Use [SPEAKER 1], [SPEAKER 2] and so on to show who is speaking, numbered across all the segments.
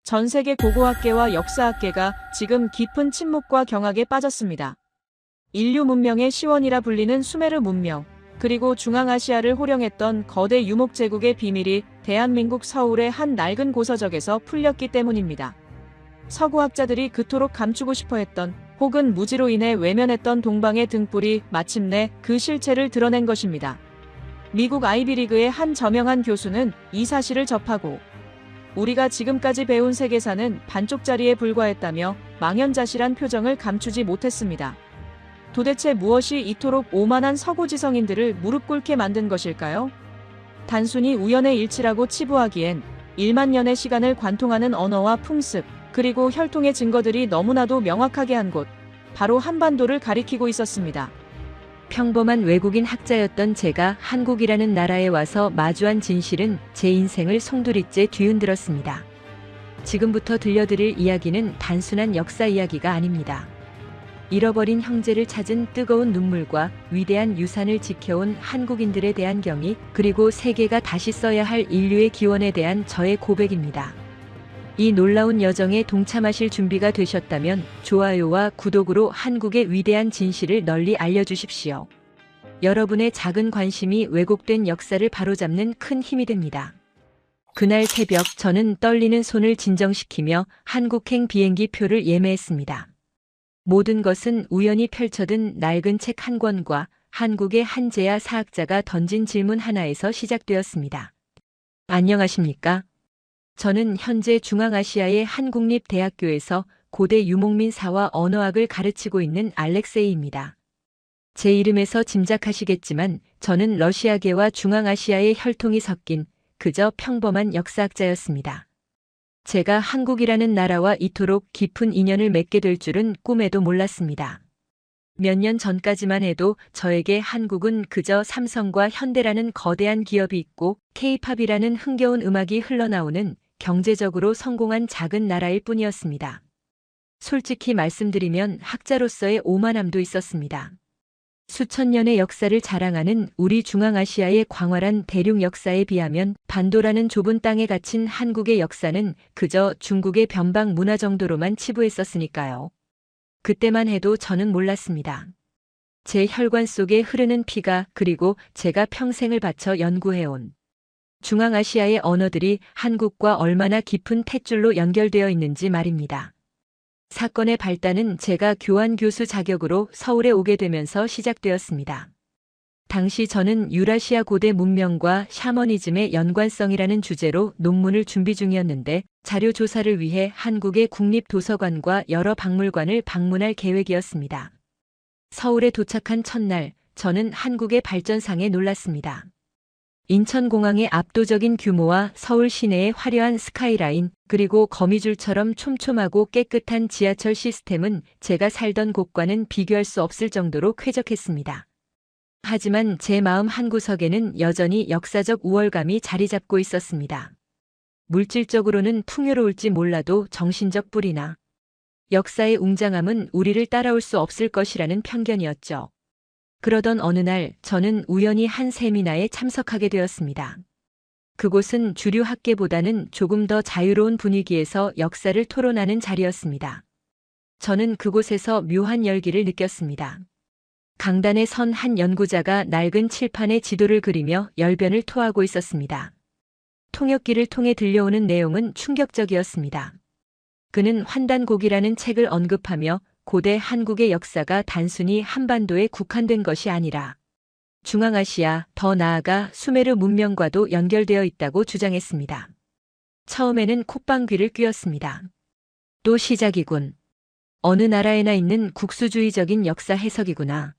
[SPEAKER 1] 전 세계 고고학계와 역사학계가 지금 깊은 침묵과 경악에 빠졌습니다. 인류 문명의 시원이라 불리는 수메르 문명, 그리고 중앙아시아를 호령했던 거대 유목제국의 비밀이 대한민국 서울의 한 낡은 고서적에서 풀렸기 때문입니다. 서구학자들이 그토록 감추고 싶어 했던, 혹은 무지로 인해 외면했던 동방의 등불이 마침내 그 실체를 드러낸 것입니다. 미국 아이비리그의 한 저명한 교수는 이 사실을 접하고, 우리가 지금까지 배운 세계사는 반쪽짜리에 불과했다며 망연자실한 표정을 감추지 못했습니다. 도대체 무엇이 이토록 오만한 서구지성인들을 무릎 꿇게 만든 것일까요? 단순히 우연의 일치라고 치부하기엔 1만 년의 시간을 관통하는 언어와 풍습, 그리고 혈통의 증거들이 너무나도 명확하게 한 곳, 바로 한반도를 가리키고 있었습니다.
[SPEAKER 2] 평범한 외국인 학자였던 제가 한국이라는 나라에 와서 마주한 진실은 제 인생을 송두리째 뒤흔들었습니다. 지금부터 들려드릴 이야기는 단순한 역사 이야기가 아닙니다. 잃어버린 형제를 찾은 뜨거운 눈물과 위대한 유산을 지켜온 한국인들에 대한 경의, 그리고 세계가 다시 써야 할 인류의 기원에 대한 저의 고백입니다. 이 놀라운 여정에 동참하실 준비가 되셨다면 좋아요와 구독으로 한국의 위대한 진실을 널리 알려주십시오. 여러분의 작은 관심이 왜곡된 역사를 바로잡는 큰 힘이 됩니다. 그날 새벽 저는 떨리는 손을 진정시키며 한국행 비행기 표를 예매했습니다. 모든 것은 우연히 펼쳐든 낡은 책 한 권과 한국의 한 재야 사학자가 던진 질문 하나에서 시작되었습니다. 안녕하십니까? 저는 현재 중앙아시아의 한 국립대학교에서 고대 유목민사와 언어학을 가르치고 있는 알렉세이입니다. 제 이름에서 짐작하시겠지만 저는 러시아계와 중앙아시아의 혈통이 섞인 그저 평범한 역사학자였습니다. 제가 한국이라는 나라와 이토록 깊은 인연을 맺게 될 줄은 꿈에도 몰랐습니다. 몇 년 전까지만 해도 저에게 한국은 그저 삼성과 현대라는 거대한 기업이 있고 K-팝이라는 흥겨운 음악이 흘러나오는 경제적으로 성공한 작은 나라일 뿐이었습니다. 솔직히 말씀드리면 학자로서의 오만함도 있었습니다. 수천 년의 역사를 자랑하는 우리 중앙아시아의 광활한 대륙 역사에 비하면 반도라는 좁은 땅에 갇힌 한국의 역사는 그저 중국의 변방 문화 정도로만 치부했었으니까요. 그때만 해도 저는 몰랐습니다. 제 혈관 속에 흐르는 피가, 그리고 제가 평생을 바쳐 연구해온 중앙아시아의 언어들이 한국과 얼마나 깊은 탯줄로 연결되어 있는지 말입니다. 사건의 발단은 제가 교환 교수 자격으로 서울에 오게 되면서 시작되었습니다. 당시 저는 유라시아 고대 문명과 샤머니즘의 연관성이라는 주제로 논문을 준비 중이었는데 자료 조사를 위해 한국의 국립도서관과 여러 박물관을 방문할 계획이었습니다. 서울에 도착한 첫날, 저는 한국의 발전상에 놀랐습니다. 인천공항의 압도적인 규모와 서울 시내의 화려한 스카이라인, 그리고 거미줄처럼 촘촘하고 깨끗한 지하철 시스템은 제가 살던 곳과는 비교할 수 없을 정도로 쾌적했습니다. 하지만 제 마음 한구석에는 여전히 역사적 우월감이 자리 잡고 있었습니다. 물질적으로는 풍요로울지 몰라도 정신적 뿔이나 역사의 웅장함은 우리를 따라올 수 없을 것이라는 편견이었죠. 그러던 어느 날 저는 우연히 한 세미나에 참석하게 되었습니다. 그곳은 주류 학계보다는 조금 더 자유로운 분위기에서 역사를 토론하는 자리였습니다. 저는 그곳에서 묘한 열기를 느꼈습니다. 강단에 선 한 연구자가 낡은 칠판에 지도를 그리며 열변을 토하고 있었습니다. 통역기를 통해 들려오는 내용은 충격적이었습니다. 그는 환단곡이라는 책을 언급하며 고대 한국의 역사가 단순히 한반도에 국한된 것이 아니라 중앙아시아, 더 나아가 수메르 문명과도 연결되어 있다고 주장했습니다. 처음에는 콧방귀를 뀌었습니다. 또 시작이군. 어느 나라에나 있는 국수주의적인 역사 해석이구나.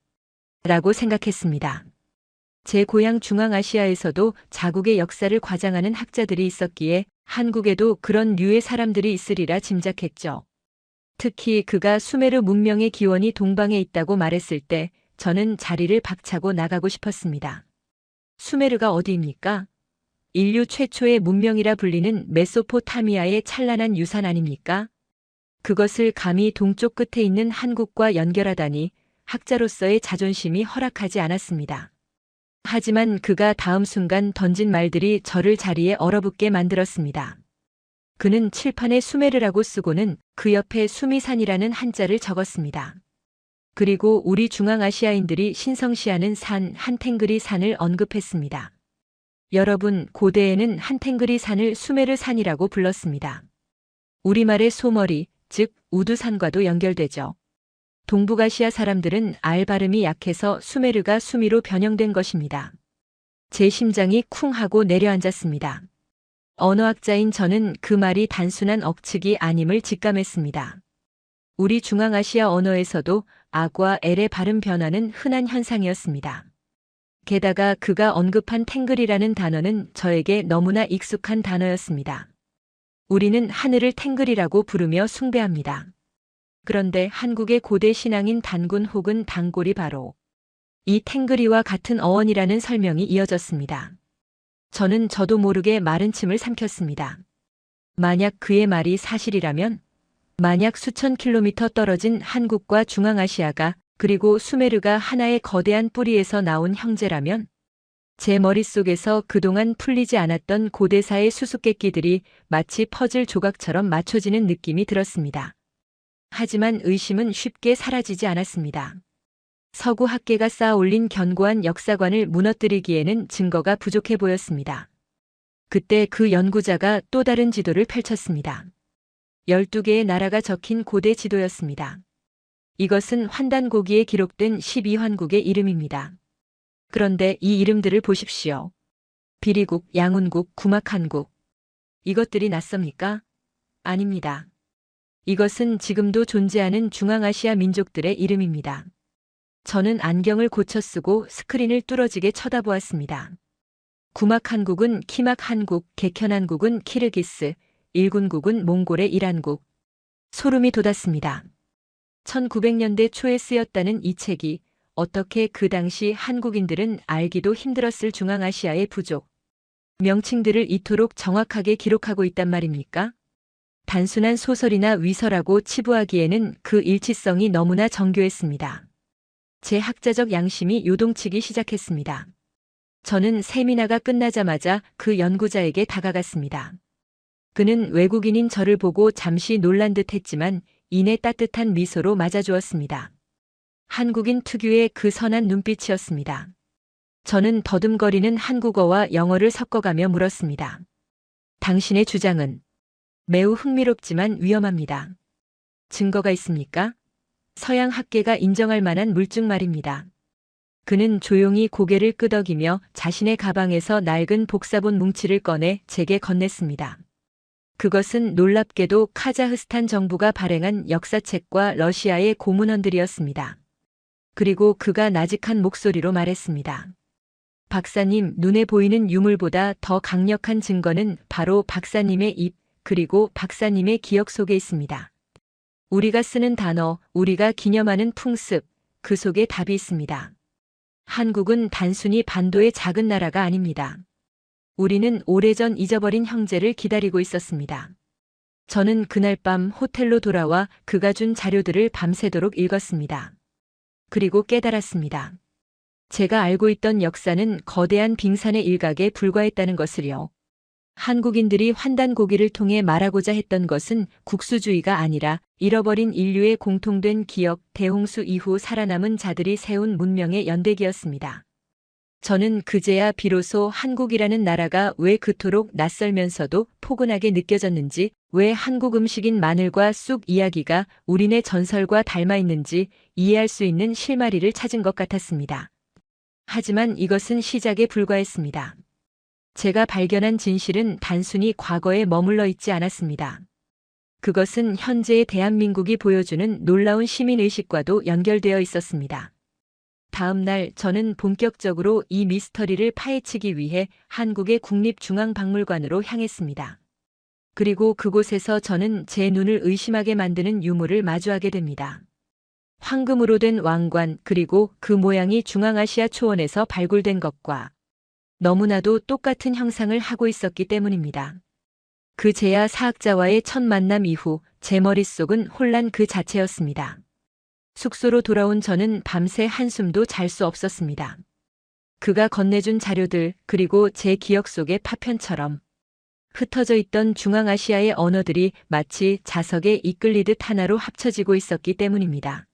[SPEAKER 2] 라고 생각했습니다. 제 고향 중앙아시아에서도 자국의 역사를 과장하는 학자들이 있었기에 한국에도 그런 류의 사람들이 있으리라 짐작했죠. 특히 그가 수메르 문명의 기원이 동방에 있다고 말했을 때 저는 자리를 박차고 나가고 싶었습니다. 수메르가 어디입니까? 인류 최초의 문명이라 불리는 메소포타미아의 찬란한 유산 아닙니까? 그것을 감히 동쪽 끝에 있는 한국과 연결하다니 학자로서의 자존심이 허락하지 않았습니다. 하지만 그가 다음 순간 던진 말들이 저를 자리에 얼어붙게 만들었습니다. 그는 칠판에 수메르라고 쓰고는 그 옆에 수미산이라는 한자를 적었습니다. 그리고 우리 중앙아시아인들이 신성시하는 산 한탱그리 산을 언급했습니다. 여러분, 고대에는 한탱그리 산을 수메르 산이라고 불렀습니다. 우리말의 소머리, 즉 우두산과도 연결되죠. 동북아시아 사람들은 알 발음이 약해서 수메르가 수미로 변형된 것입니다. 제 심장이 쿵 하고 내려앉았습니다. 언어학자인 저는 그 말이 단순한 억측이 아님을 직감했습니다. 우리 중앙아시아 언어에서도 아과 엘의 발음 변화는 흔한 현상이었습니다. 게다가 그가 언급한 탱글이라는 단어는 저에게 너무나 익숙한 단어였습니다. 우리는 하늘을 탱글이라고 부르며 숭배합니다. 그런데 한국의 고대 신앙인 단군 혹은 단골이 바로 이 탱글이와 같은 어원이라는 설명이 이어졌습니다. 저는 저도 모르게 마른 침을 삼켰습니다. 만약 그의 말이 사실이라면, 만약 수천 킬로미터 떨어진 한국과 중앙아시아가 그리고 수메르가 하나의 거대한 뿌리에서 나온 형제라면, 제 머릿속에서 그동안 풀리지 않았던 고대사의 수수께끼들이 마치 퍼즐 조각처럼 맞춰지는 느낌이 들었습니다. 하지만 의심은 쉽게 사라지지 않았습니다. 서구 학계가 쌓아 올린 견고한 역사관을 무너뜨리기에는 증거가 부족해 보였습니다. 그때 그 연구자가 또 다른 지도를 펼쳤습니다. 12개의 나라가 적힌 고대 지도였습니다. 이것은 환단고기에 기록된 12환국의 이름입니다. 그런데 이 이름들을 보십시오. 비리국, 양훈국, 구막한국. 이것들이 낯섭니까? 아닙니다. 이것은 지금도 존재하는 중앙아시아 민족들의 이름입니다. 저는 안경을 고쳐 쓰고 스크린을 뚫어지게 쳐다보았습니다. 구막한국은 키막한국, 객현한국은 키르기스, 일군국은 몽골의 이란국. 소름이 돋았습니다. 1900년대 초에 쓰였다는 이 책이 어떻게 그 당시 한국인들은 알기도 힘들었을 중앙아시아의 부족 명칭들을 이토록 정확하게 기록하고 있단 말입니까? 단순한 소설이나 위서라고 치부하기에는 그 일치성이 너무나 정교했습니다. 제 학자적 양심이 요동치기 시작했습니다. 저는 세미나가 끝나자마자 그 연구자에게 다가갔습니다. 그는 외국인인 저를 보고 잠시 놀란 듯 했지만 이내 따뜻한 미소로 맞아주었습니다. 한국인 특유의 그 선한 눈빛이었습니다. 저는 더듬거리는 한국어와 영어를 섞어가며 물었습니다. 당신의 주장은 매우 흥미롭지만 위험합니다. 증거가 있습니까? 서양 학계가 인정할 만한 물증 말입니다. 그는 조용히 고개를 끄덕이며 자신의 가방에서 낡은 복사본 뭉치를 꺼내 제게 건넸습니다. 그것은 놀랍게도 카자흐스탄 정부가 발행한 역사책과 러시아의 고문헌들이었습니다. 그리고 그가 나직한 목소리로 말했습니다. 박사님, 눈에 보이는 유물보다 더 강력한 증거는 바로 박사님의 입, 그리고 박사님의 기억 속에 있습니다. 우리가 쓰는 단어, 우리가 기념하는 풍습, 그 속에 답이 있습니다. 한국은 단순히 반도의 작은 나라가 아닙니다. 우리는 오래전 잊어버린 형제를 기다리고 있었습니다. 저는 그날 밤 호텔로 돌아와 그가 준 자료들을 밤새도록 읽었습니다. 그리고 깨달았습니다. 제가 알고 있던 역사는 거대한 빙산의 일각에 불과했다는 것을요. 한국인들이 환단고기를 통해 말하고자 했던 것은 국수주의가 아니라 잃어버린 인류의 공통된 기억, 대홍수 이후 살아남은 자들이 세운 문명의 연대기였습니다. 저는 그제야 비로소 한국이라는 나라가 왜 그토록 낯설면서도 포근하게 느껴졌는지, 왜 한국 음식인 마늘과 쑥 이야기가 우리네 전설과 닮아 있는지 이해할 수 있는 실마리를 찾은 것 같았습니다. 하지만 이것은 시작에 불과했습니다. 제가 발견한 진실은 단순히 과거에 머물러 있지 않았습니다. 그것은 현재의 대한민국이 보여주는 놀라운 시민의식과도 연결되어 있었습니다. 다음 날 저는 본격적으로 이 미스터리를 파헤치기 위해 한국의 국립중앙박물관으로 향했습니다. 그리고 그곳에서 저는 제 눈을 의심하게 만드는 유물을 마주하게 됩니다. 황금으로 된 왕관, 그리고 그 모양이 중앙아시아 초원에서 발굴된 것과 너무나도 똑같은 형상을 하고 있었기 때문입니다. 그 제야 사학자와의 첫 만남 이후 제 머릿속은 혼란 그 자체였습니다. 숙소로 돌아온 저는 밤새 한숨도 잘 수 없었습니다. 그가 건네준 자료들, 그리고 제 기억 속의 파편처럼 흩어져 있던 중앙아시아의 언어들이 마치 자석에 이끌리듯 하나로 합쳐지고 있었기 때문입니다.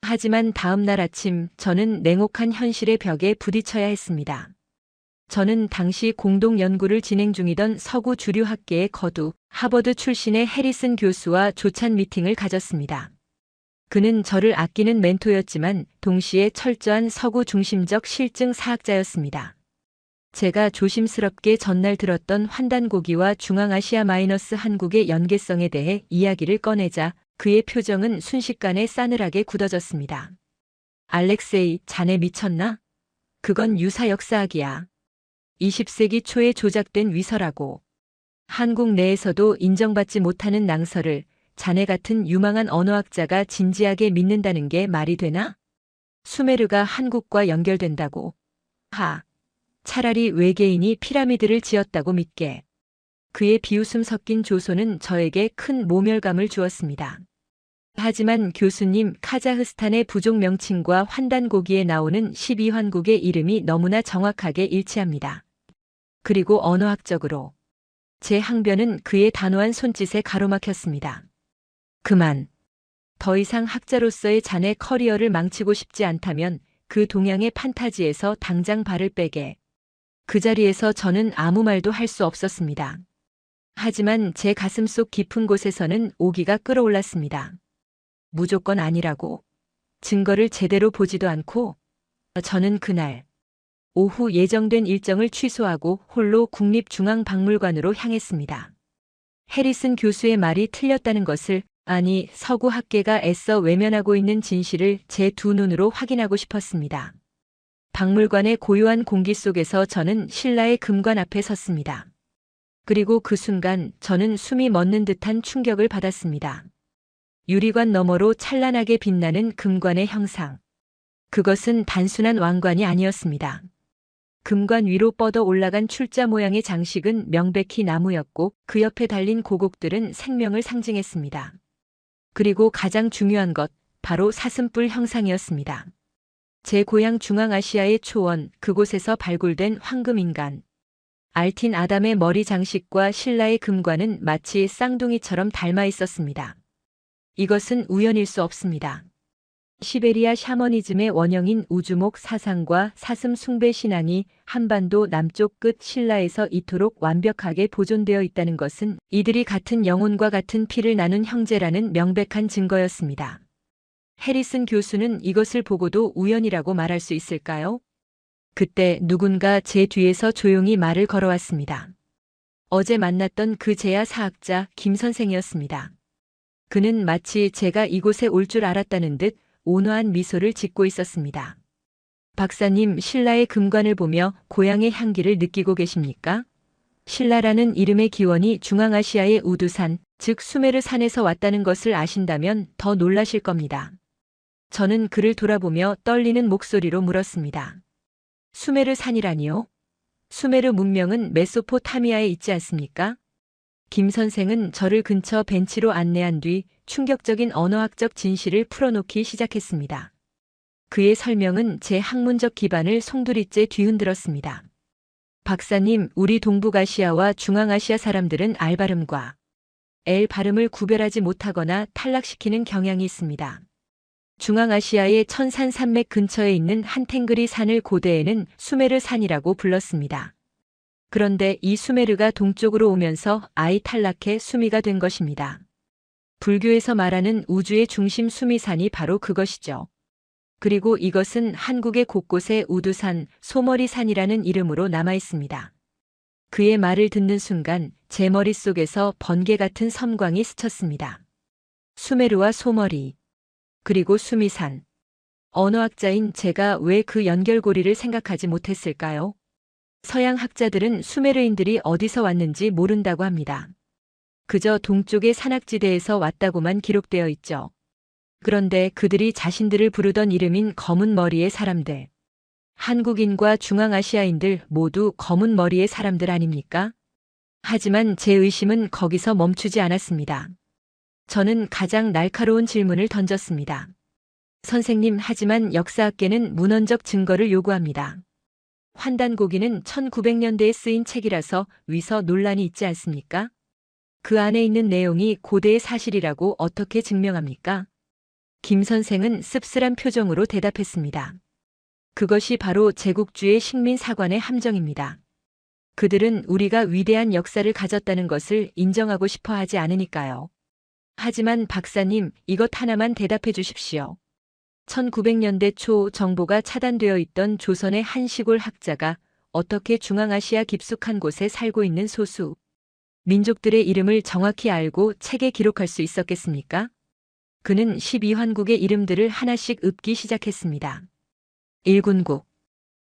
[SPEAKER 2] 하지만 다음 날 아침 저는 냉혹한 현실의 벽에 부딪혀야 했습니다. 저는 당시 공동 연구를 진행 중이던 서구 주류 학계의 거두 하버드 출신의 해리슨 교수와 조찬 미팅을 가졌습니다. 그는 저를 아끼는 멘토였지만 동시에 철저한 서구 중심적 실증 사학자였습니다. 제가 조심스럽게 전날 들었던 환단고기와 중앙아시아 마이너스 한국의 연계성에 대해 이야기를 꺼내자 그의 표정은 순식간에 싸늘하게 굳어졌습니다. 알렉세이, 자네 미쳤나? 그건 유사 역사학이야. 20세기 초에 조작된 위서라고. 한국 내에서도 인정받지 못하는 낭설을 자네 같은 유망한 언어학자가 진지하게 믿는다는 게 말이 되나? 수메르가 한국과 연결된다고. 차라리 외계인이 피라미드를 지었다고 믿게. 그의 비웃음 섞인 조소는 저에게 큰 모멸감을 주었습니다. 하지만 교수님, 카자흐스탄의 부족 명칭과 환단고기에 나오는 12환국의 이름이 너무나 정확하게 일치합니다. 그리고 언어학적으로. 제 항변은 그의 단호한 손짓에 가로막혔습니다. 그만. 더 이상 학자로서의 자네 커리어를 망치고 싶지 않다면 그 동양의 판타지에서 당장 발을 빼게. 그 자리에서 저는 아무 말도 할 수 없었습니다. 하지만 제 가슴속 깊은 곳에서는 오기가 끓어올랐습니다. 무조건 아니라고. 증거를 제대로 보지도 않고. 저는 그날 오후 예정된 일정을 취소하고 홀로 국립중앙박물관으로 향했습니다. 해리슨 교수의 말이 틀렸다는 것을, 아니 서구 학계가 애써 외면하고 있는 진실을 제 두 눈으로 확인하고 싶었습니다. 박물관의 고요한 공기 속에서 저는 신라의 금관 앞에 섰습니다. 그리고 그 순간 저는 숨이 멎는 듯한 충격을 받았습니다. 유리관 너머로 찬란하게 빛나는 금관의 형상. 그것은 단순한 왕관이 아니었습니다. 금관 위로 뻗어 올라간 출자 모양의 장식은 명백히 나무였고 그 옆에 달린 고곡들은 생명을 상징했습니다. 그리고 가장 중요한 것, 바로 사슴뿔 형상이었습니다. 제 고향 중앙아시아의 초원, 그곳에서 발굴된 황금인간. 알틴 아담의 머리 장식과 신라의 금관은 마치 쌍둥이처럼 닮아 있었습니다. 이것은 우연일 수 없습니다. 시베리아 샤머니즘의 원형인 우주목 사상과 사슴 숭배 신앙이 한반도 남쪽 끝 신라에서 이토록 완벽하게 보존되어 있다는 것은 이들이 같은 영혼과 같은 피를 나눈 형제라는 명백한 증거였습니다. 해리슨 교수는 이것을 보고도 우연이라고 말할 수 있을까요? 그때 누군가 제 뒤에서 조용히 말을 걸어왔습니다. 어제 만났던 그 제야 사학자 김 선생이었습니다. 그는 마치 제가 이곳에 올 줄 알았다는 듯 온화한 미소를 짓고 있었습니다. 박사님, 신라의 금관을 보며 고향의 향기를 느끼고 계십니까? 신라라는 이름의 기원이 중앙아시아의 우두산, 즉 수메르 산에서 왔다는 것을 아신다면 더 놀라실 겁니다. 저는 그를 돌아보며 떨리는 목소리로 물었습니다. 수메르 산이라니요? 수메르 문명은 메소포타미아에 있지 않습니까? 김 선생은 저를 근처 벤치로 안내한 뒤 충격적인 언어학적 진실을 풀어놓기 시작했습니다. 그의 설명은 제 학문적 기반을 송두리째 뒤흔들었습니다. 박사님, 우리 동북아시아와 중앙아시아 사람들은 알 발음과 엘 발음을 구별하지 못하거나 탈락시키는 경향이 있습니다. 중앙아시아의 천산 산맥 근처에 있는 한탱그리 산을 고대에는 수메르 산이라고 불렀습니다. 그런데 이 수메르가 동쪽으로 오면서 아이 탈락해 수미가 된 것입니다. 불교에서 말하는 우주의 중심 수미산이 바로 그것이죠. 그리고 이것은 한국의 곳곳에 우두산, 소머리산이라는 이름으로 남아 있습니다. 그의 말을 듣는 순간 제 머릿속에서 번개 같은 섬광이 스쳤습니다. 수메르와 소머리, 그리고 수미산. 언어학자인 제가 왜 그 연결고리를 생각하지 못했을까요? 서양 학자들은 수메르인들이 어디서 왔는지 모른다고 합니다. 그저 동쪽의 산악지대에서 왔다고만 기록되어 있죠. 그런데 그들이 자신들을 부르던 이름인 검은 머리의 사람들. 한국인과 중앙아시아인들 모두 검은 머리의 사람들 아닙니까? 하지만 제 의심은 거기서 멈추지 않았습니다. 저는 가장 날카로운 질문을 던졌습니다. 선생님, 하지만 역사학계는 문헌적 증거를 요구합니다. 환단고기는 1900년대에 쓰인 책이라서 위서 논란이 있지 않습니까? 그 안에 있는 내용이 고대의 사실이라고 어떻게 증명합니까? 김 선생은 씁쓸한 표정으로 대답했습니다. 그것이 바로 제국주의 식민사관의 함정입니다. 그들은 우리가 위대한 역사를 가졌다는 것을 인정하고 싶어 하지 않으니까요. 하지만 박사님, 이것 하나만 대답해 주십시오. 1900년대 초 정보가 차단되어 있던 조선의 한 시골 학자가 어떻게 중앙아시아 깊숙한 곳에 살고 있는 소수 민족들의 이름을 정확히 알고 책에 기록할 수 있었겠습니까? 그는 12환국의 이름들을 하나씩 읊기 시작했습니다. 1군국.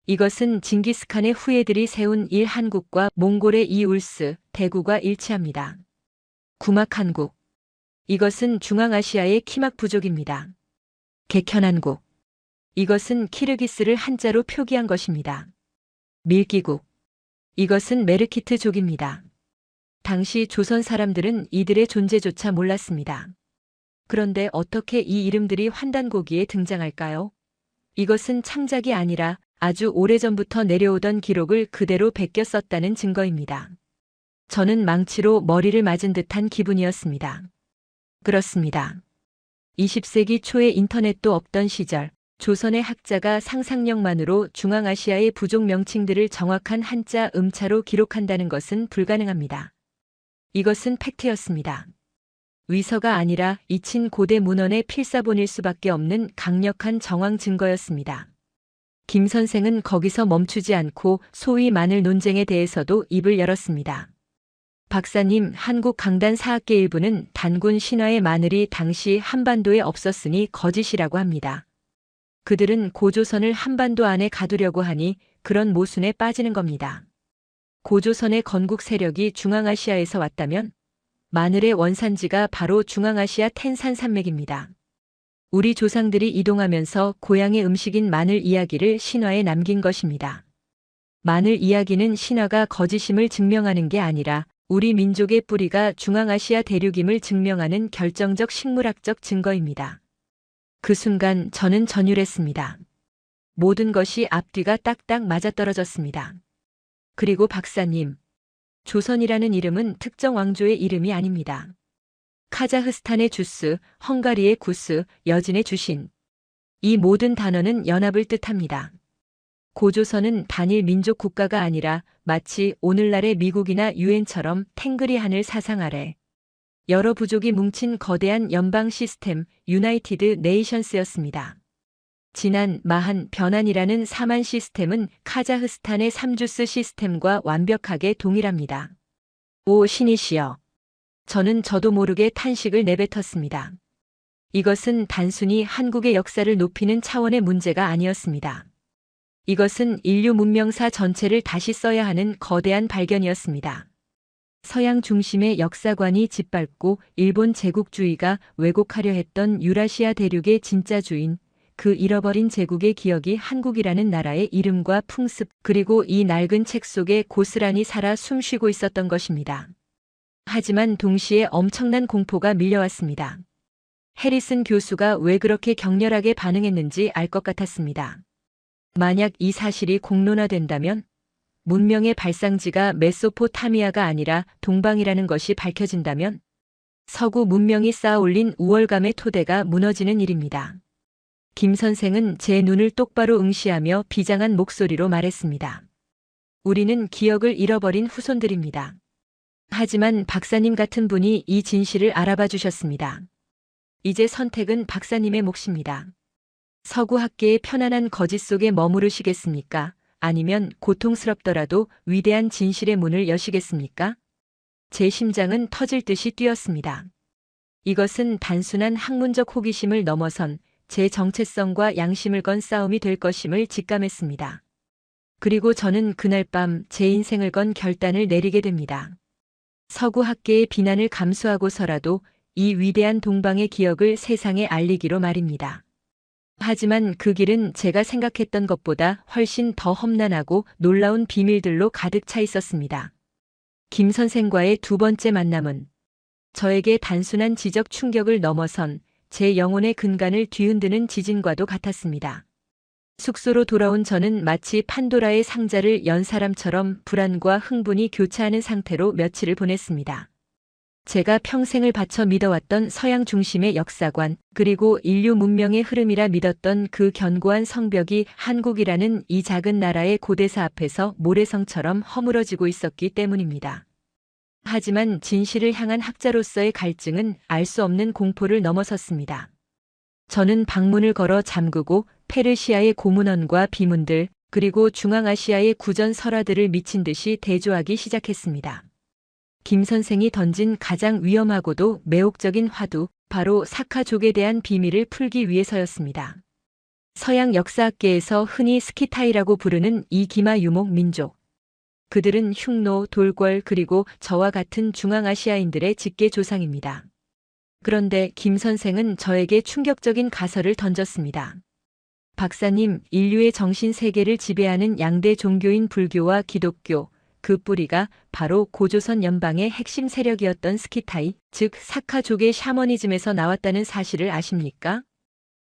[SPEAKER 2] 이것은 징기스칸의 후예들이 세운 1한국과 몽골의 이울스, 대구가 일치합니다. 구막한국. 이것은 중앙아시아의 키막 부족입니다. 객현한국. 이것은 키르기스를 한자로 표기한 것입니다. 밀기국. 이것은 메르키트족입니다. 당시 조선 사람들은 이들의 존재조차 몰랐습니다. 그런데 어떻게 이 이름들이 환단고기에 등장할까요? 이것은 창작이 아니라 아주 오래전부터 내려오던 기록을 그대로 베껴 썼다는 증거입니다. 저는 망치로 머리를 맞은 듯한 기분이었습니다. 그렇습니다. 20세기 초에 인터넷도 없던 시절, 조선의 학자가 상상력만으로 중앙아시아의 부족 명칭들을 정확한 한자 음차로 기록한다는 것은 불가능합니다. 이것은 팩트였습니다. 위서가 아니라 잊힌 고대 문헌의 필사본일 수밖에 없는 강력한 정황 증거였습니다. 김 선생은 거기서 멈추지 않고 소위 마늘 논쟁에 대해서도 입을 열었습니다. 박사님, 한국 강단 사학계 일부는 단군 신화의 마늘이 당시 한반도에 없었으니 거짓이라고 합니다. 그들은 고조선을 한반도 안에 가두려고 하니 그런 모순에 빠지는 겁니다. 고조선의 건국 세력이 중앙아시아에서 왔다면 마늘의 원산지가 바로 중앙아시아 텐산 산맥입니다. 우리 조상들이 이동하면서 고향의 음식인 마늘 이야기를 신화에 남긴 것입니다. 마늘 이야기는 신화가 거짓임을 증명하는 게 아니라 우리 민족의 뿌리가 중앙아시아 대륙임을 증명하는 결정적 식물학적 증거입니다. 그 순간 저는 전율했습니다. 모든 것이 앞뒤가 딱딱 맞아떨어졌습니다. 그리고 박사님, 조선이라는 이름은 특정 왕조의 이름이 아닙니다. 카자흐스탄의 주스, 헝가리의 구스, 여진의 주신. 이 모든 단어는 연합을 뜻합니다. 고조선은 단일 민족 국가가 아니라 마치 오늘날의 미국이나 유엔처럼 탱글이 하늘 사상 아래 여러 부족이 뭉친 거대한 연방 시스템, 유나이티드 네이션스였습니다. 진안, 마한, 변안이라는 사만 시스템은 카자흐스탄의 삼주스 시스템과 완벽하게 동일합니다. 오 신이시여. 저는 저도 모르게 탄식을 내뱉었습니다. 이것은 단순히 한국의 역사를 높이는 차원의 문제가 아니었습니다. 이것은 인류 문명사 전체를 다시 써야 하는 거대한 발견이었습니다. 서양 중심의 역사관이 짓밟고 일본 제국주의가 왜곡하려 했던 유라시아 대륙의 진짜 주인, 그 잃어버린 제국의 기억이 한국이라는 나라의 이름과 풍습 그리고 이 낡은 책 속에 고스란히 살아 숨쉬고 있었던 것입니다. 하지만 동시에 엄청난 공포가 밀려왔습니다. 해리슨 교수가 왜 그렇게 격렬하게 반응했는지 알 것 같았습니다. 만약 이 사실이 공론화된다면 문명의 발상지가 메소포타미아가 아니라 동방이라는 것이 밝혀진다면 서구 문명이 쌓아올린 우월감의 토대가 무너지는 일입니다. 김 선생은 제 눈을 똑바로 응시하며 비장한 목소리로 말했습니다. 우리는 기억을 잃어버린 후손들입니다. 하지만 박사님 같은 분이 이 진실을 알아봐 주셨습니다. 이제 선택은 박사님의 몫입니다. 서구 학계의 편안한 거짓 속에 머무르시겠습니까? 아니면 고통스럽더라도 위대한 진실의 문을 여시겠습니까? 제 심장은 터질 듯이 뛰었습니다. 이것은 단순한 학문적 호기심을 넘어선 제 정체성과 양심을 건 싸움이 될 것임을 직감했습니다. 그리고 저는 그날 밤 제 인생을 건 결단을 내리게 됩니다. 서구 학계의 비난을 감수하고서라도 이 위대한 동방의 기억을 세상에 알리기로 말입니다. 하지만 그 길은 제가 생각했던 것보다 훨씬 더 험난하고 놀라운 비밀들로 가득 차 있었습니다. 김 선생과의 두 번째 만남은 저에게 단순한 지적 충격을 넘어선 제 영혼의 근간을 뒤흔드는 지진과도 같았습니다. 숙소로 돌아온 저는 마치 판도라의 상자를 연 사람처럼 불안과 흥분이 교차하는 상태로 며칠을 보냈습니다. 제가 평생을 바쳐 믿어왔던 서양 중심의 역사관, 그리고 인류 문명의 흐름이라 믿었던 그 견고한 성벽이 한국이라는 이 작은 나라의 고대사 앞에서 모래성처럼 허물어지고 있었기 때문입니다. 하지만 진실을 향한 학자로서의 갈증은 알 수 없는 공포를 넘어섰습니다. 저는 방문을 걸어 잠그고 페르시아의 고문원과 비문들, 그리고 중앙아시아의 구전 설화들을 미친 듯이 대조하기 시작했습니다. 김 선생이 던진 가장 위험하고도 매혹적인 화두, 바로 사카족에 대한 비밀을 풀기 위해서였습니다. 서양 역사학계에서 흔히 스키타이라고 부르는 이 기마 유목 민족. 그들은 흉노, 돌궐, 그리고 저와 같은 중앙아시아인들의 직계 조상입니다. 그런데 김 선생은 저에게 충격적인 가설을 던졌습니다. 박사님, 인류의 정신 세계를 지배하는 양대 종교인 불교와 기독교, 그 뿌리가 바로 고조선 연방의 핵심 세력이었던 스키타이, 즉 사카족의 샤머니즘에서 나왔다는 사실을 아십니까?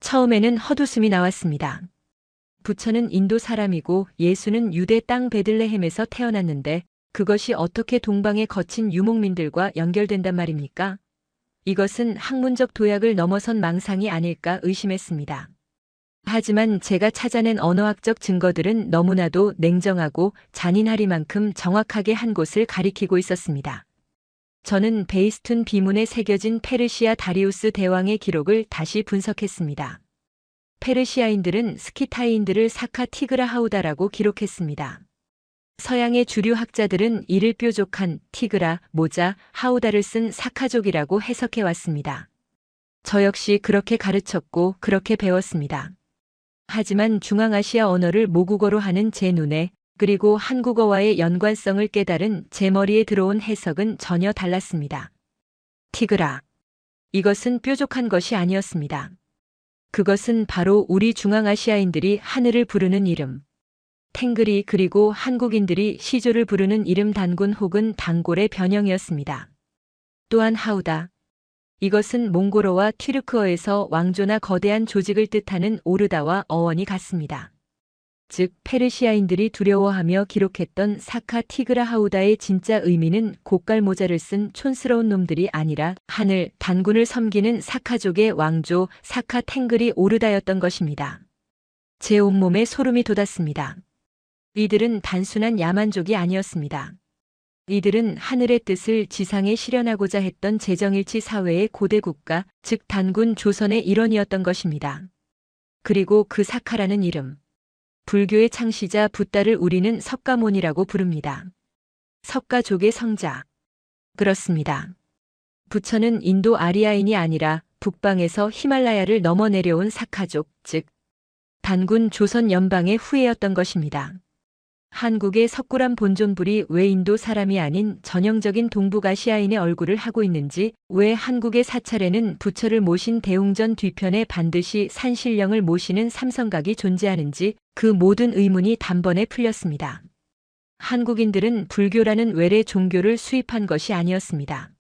[SPEAKER 2] 처음에는 헛웃음이 나왔습니다. 부처는 인도 사람이고 예수는 유대 땅 베들레헴에서 태어났는데 그것이 어떻게 동방의 거친 유목민들과 연결된단 말입니까? 이것은 학문적 도약을 넘어선 망상이 아닐까 의심했습니다. 하지만 제가 찾아낸 언어학적 증거들은 너무나도 냉정하고 잔인하리만큼 정확하게 한 곳을 가리키고 있었습니다. 저는 베이스툰 비문에 새겨진 페르시아 다리우스 대왕의 기록을 다시 분석했습니다. 페르시아인들은 스키타이인들을 사카 티그라 하우다라고 기록했습니다. 서양의 주류 학자들은 이를 뾰족한 티그라, 모자, 하우다를 쓴 사카족이라고 해석해 왔습니다. 저 역시 그렇게 가르쳤고 그렇게 배웠습니다. 하지만 중앙아시아 언어를 모국어로 하는 제 눈에, 그리고 한국어와의 연관성을 깨달은 제 머리에 들어온 해석은 전혀 달랐습니다. 티그라. 이것은 뾰족한 것이 아니었습니다. 그것은 바로 우리 중앙아시아인들이 하늘을 부르는 이름. 탱그리, 그리고 한국인들이 시조를 부르는 이름 단군 혹은 단골의 변형이었습니다. 또한 하우다. 이것은 몽골어와 튀르크어에서 왕조나 거대한 조직을 뜻하는 오르다와 어원이 같습니다. 즉 페르시아인들이 두려워하며 기록했던 사카 티그라 하우다의 진짜 의미는 고깔 모자를 쓴 촌스러운 놈들이 아니라 하늘 단군을 섬기는 사카족의 왕조 사카 탱그리 오르다였던 것입니다. 제 온몸에 소름이 돋았습니다. 이들은 단순한 야만족이 아니었습니다. 이들은 하늘의 뜻을 지상에 실현하고자 했던 재정일치 사회의 고대 국가, 즉 단군 조선의 일원이었던 것입니다. 그리고 그 사카라는 이름. 불교의 창시자 붓다를 우리는 석가모니라고 부릅니다. 석가족의 성자. 그렇습니다. 부처는 인도 아리아인이 아니라 북방에서 히말라야를 넘어 내려온 사카족, 즉 단군 조선 연방의 후예였던 것입니다. 한국의 석굴암 본존불이 왜 인도 사람이 아닌 전형적인 동북아시아인의 얼굴을 하고 있는지, 왜 한국의 사찰에는 부처를 모신 대웅전 뒤편에 반드시 산신령을 모시는 삼성각이 존재하는지, 그 모든 의문이 단번에 풀렸습니다. 한국인들은 불교라는 외래 종교를 수입한 것이 아니었습니다.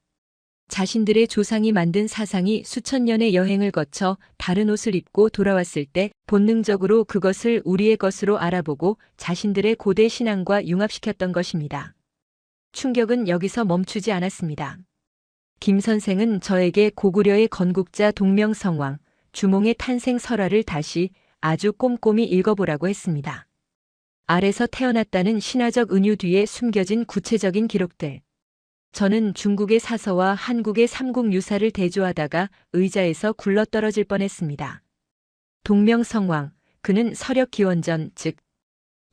[SPEAKER 2] 자신들의 조상이 만든 사상이 수천 년의 여행을 거쳐 다른 옷을 입고 돌아왔을 때 본능적으로 그것을 우리의 것으로 알아보고 자신들의 고대 신앙과 융합시켰던 것입니다. 충격은 여기서 멈추지 않았습니다. 김 선생은 저에게 고구려의 건국자 동명성왕, 주몽의 탄생 설화를 다시 아주 꼼꼼히 읽어보라고 했습니다. 알에서 태어났다는 신화적 은유 뒤에 숨겨진 구체적인 기록들. 저는 중국의 사서와 한국의 삼국유사를 대조하다가 의자에서 굴러떨어질 뻔했습니다. 동명성왕, 그는 서력기원전, 즉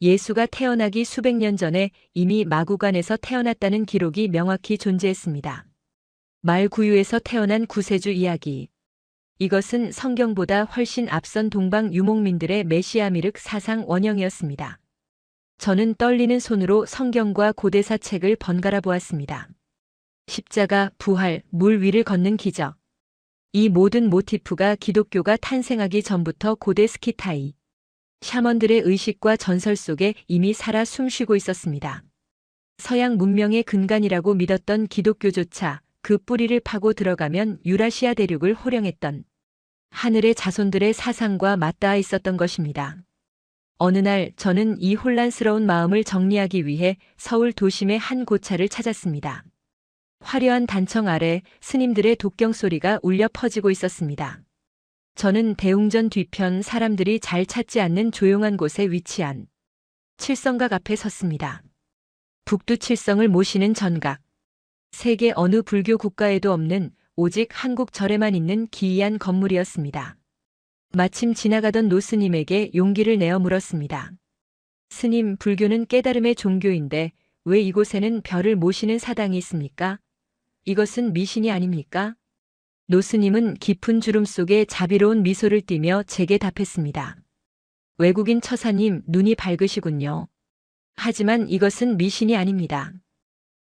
[SPEAKER 2] 예수가 태어나기 수백 년 전에 이미 마구간에서 태어났다는 기록이 명확히 존재했습니다. 말구유에서 태어난 구세주 이야기. 이것은 성경보다 훨씬 앞선 동방 유목민들의 메시아미륵 사상 원형이었습니다. 저는 떨리는 손으로 성경과 고대사 책을 번갈아 보았습니다. 십자가, 부활, 물 위를 걷는 기적. 이 모든 모티프가 기독교가 탄생하기 전부터 고대 스키타이, 샤먼들의 의식과 전설 속에 이미 살아 숨쉬고 있었습니다. 서양 문명의 근간이라고 믿었던 기독교조차 그 뿌리를 파고 들어가면 유라시아 대륙을 호령했던 하늘의 자손들의 사상과 맞닿아 있었던 것입니다. 어느 날 저는 이 혼란스러운 마음을 정리하기 위해 서울 도심의 한 고차를 찾았습니다. 화려한 단청 아래 스님들의 독경 소리가 울려 퍼지고 있었습니다. 저는 대웅전 뒤편 사람들이 잘 찾지 않는 조용한 곳에 위치한 칠성각 앞에 섰습니다. 북두 칠성을 모시는 전각. 세계 어느 불교 국가에도 없는 오직 한국 절에만 있는 기이한 건물이었습니다. 마침 지나가던 노스님에게 용기를 내어 물었습니다. 스님, 불교는 깨달음의 종교인데 왜 이곳에는 별을 모시는 사당이 있습니까? 이것은 미신이 아닙니까? 노스님은 깊은 주름 속에 자비로운 미소를 띠며 제게 답했습니다. 외국인 처사님, 눈이 밝으시군요. 하지만 이것은 미신이 아닙니다.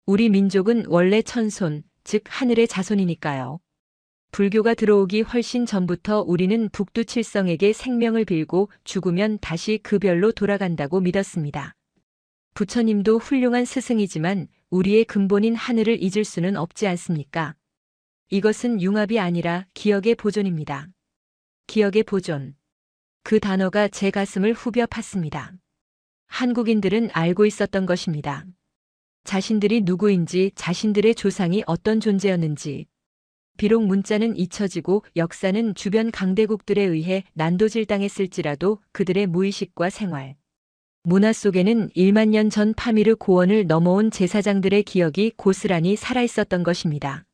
[SPEAKER 2] 우리 민족은 원래 천손, 즉 하늘의 자손이니까요. 불교가 들어오기 훨씬 전부터 우리는 북두 칠성에게 생명을 빌고 죽으면 다시 그 별로 돌아간다고 믿었습니다. 부처님도 훌륭한 스승이지만 우리의 근본인 하늘을 잊을 수는 없지 않습니까? 이것은 융합이 아니라 기억의 보존입니다. 기억의 보존. 그 단어가 제 가슴을 후벼 팠습니다. 한국인들은 알고 있었던 것입니다. 자신들이 누구인지, 자신들의 조상이 어떤 존재였는지. 비록 문자는 잊혀지고 역사는 주변 강대국들에 의해 난도질당했을지라도 그들의 무의식과 생활, 문화 속에는 1만 년 전 파미르 고원을 넘어온 제사장들의 기억이 고스란히 살아있었던 것입니다.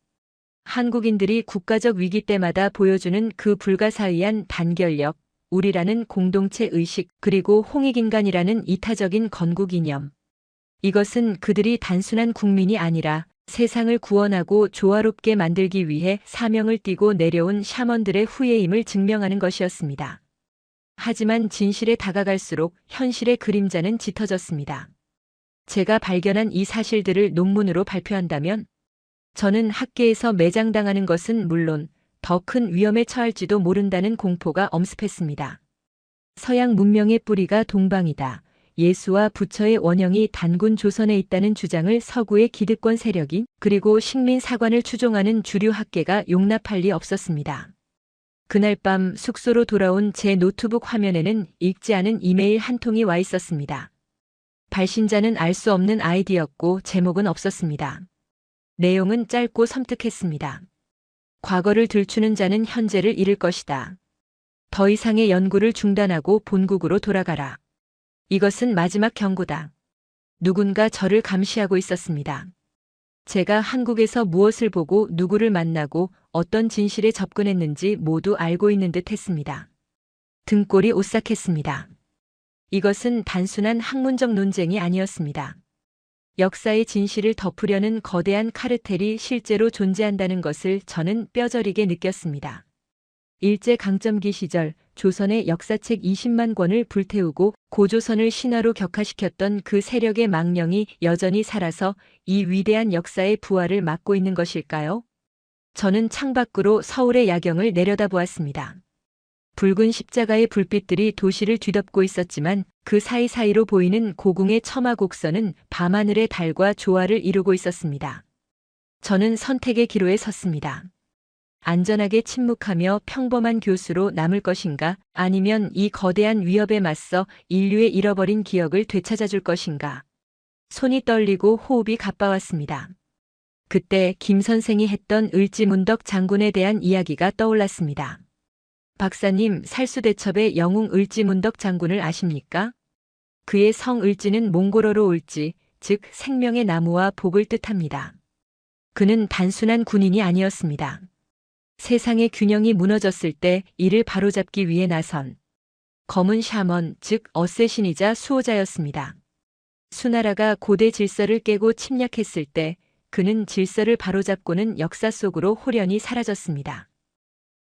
[SPEAKER 2] 한국인들이 국가적 위기 때마다 보여주는 그 불가사의한 단결력, 우리라는 공동체 의식, 그리고 홍익인간이라는 이타적인 건국 이념. 이것은 그들이 단순한 국민이 아니라 세상을 구원하고 조화롭게 만들기 위해 사명을 띠고 내려온 샤먼들의 후예임을 증명하는 것이었습니다. 하지만 진실에 다가갈수록 현실의 그림자는 짙어졌습니다. 제가 발견한 이 사실들을 논문으로 발표한다면 저는 학계에서 매장당하는 것은 물론 더 큰 위험에 처할지도 모른다는 공포가 엄습했습니다. 서양 문명의 뿌리가 동방이다. 예수와 부처의 원형이 단군 조선에 있다는 주장을 서구의 기득권 세력이 그리고 식민사관을 추종하는 주류 학계가 용납할 리 없었습니다. 그날 밤 숙소로 돌아온 제 노트북 화면에는 읽지 않은 이메일 한 통이 와 있었습니다. 발신자는 알 수 없는 아이디였고 제목은 없었습니다. 내용은 짧고 섬뜩했습니다. 과거를 들추는 자는 현재를 잃을 것이다. 더 이상의 연구를 중단하고 본국으로 돌아가라. 이것은 마지막 경고다. 누군가 저를 감시하고 있었습니다. 제가 한국에서 무엇을 보고 누구를 만나고 어떤 진실에 접근했는지 모두 알고 있는 듯 했습니다. 등골이 오싹했습니다. 이것은 단순한 학문적 논쟁이 아니었습니다. 역사의 진실을 덮으려는 거대한 카르텔이 실제로 존재한다는 것을 저는 뼈저리게 느꼈습니다. 일제강점기 시절 조선의 역사책 20만 권을 불태우고 고조선을 신화로 격화시켰던 그 세력의 망령이 여전히 살아서 이 위대한 역사의 부활을 막고 있는 것일까요? 저는 창밖으로 서울의 야경을 내려다보았습니다. 붉은 십자가의 불빛들이 도시를 뒤덮고 있었지만 그 사이사이로 보이는 고궁의 처마 곡선은 밤하늘의 달과 조화를 이루고 있었습니다. 저는 선택의 기로에 섰습니다. 안전하게 침묵하며 평범한 교수로 남을 것인가, 아니면 이 거대한 위협에 맞서 인류의 잃어버린 기억을 되찾아줄 것인가. 손이 떨리고 호흡이 가빠왔습니다. 그때 김 선생이 했던 을지문덕 장군에 대한 이야기가 떠올랐습니다. 박사님, 살수대첩의 영웅 을지문덕 장군을 아십니까? 그의 성 을지는 몽골어로 울지, 즉 생명의 나무와 복을 뜻합니다. 그는 단순한 군인이 아니었습니다. 세상의 균형이 무너졌을 때 이를 바로잡기 위해 나선 검은 샤먼, 즉 어쌔신이자 수호자였습니다. 수나라가 고대 질서를 깨고 침략했을 때 그는 질서를 바로잡고는 역사 속으로 호련히 사라졌습니다.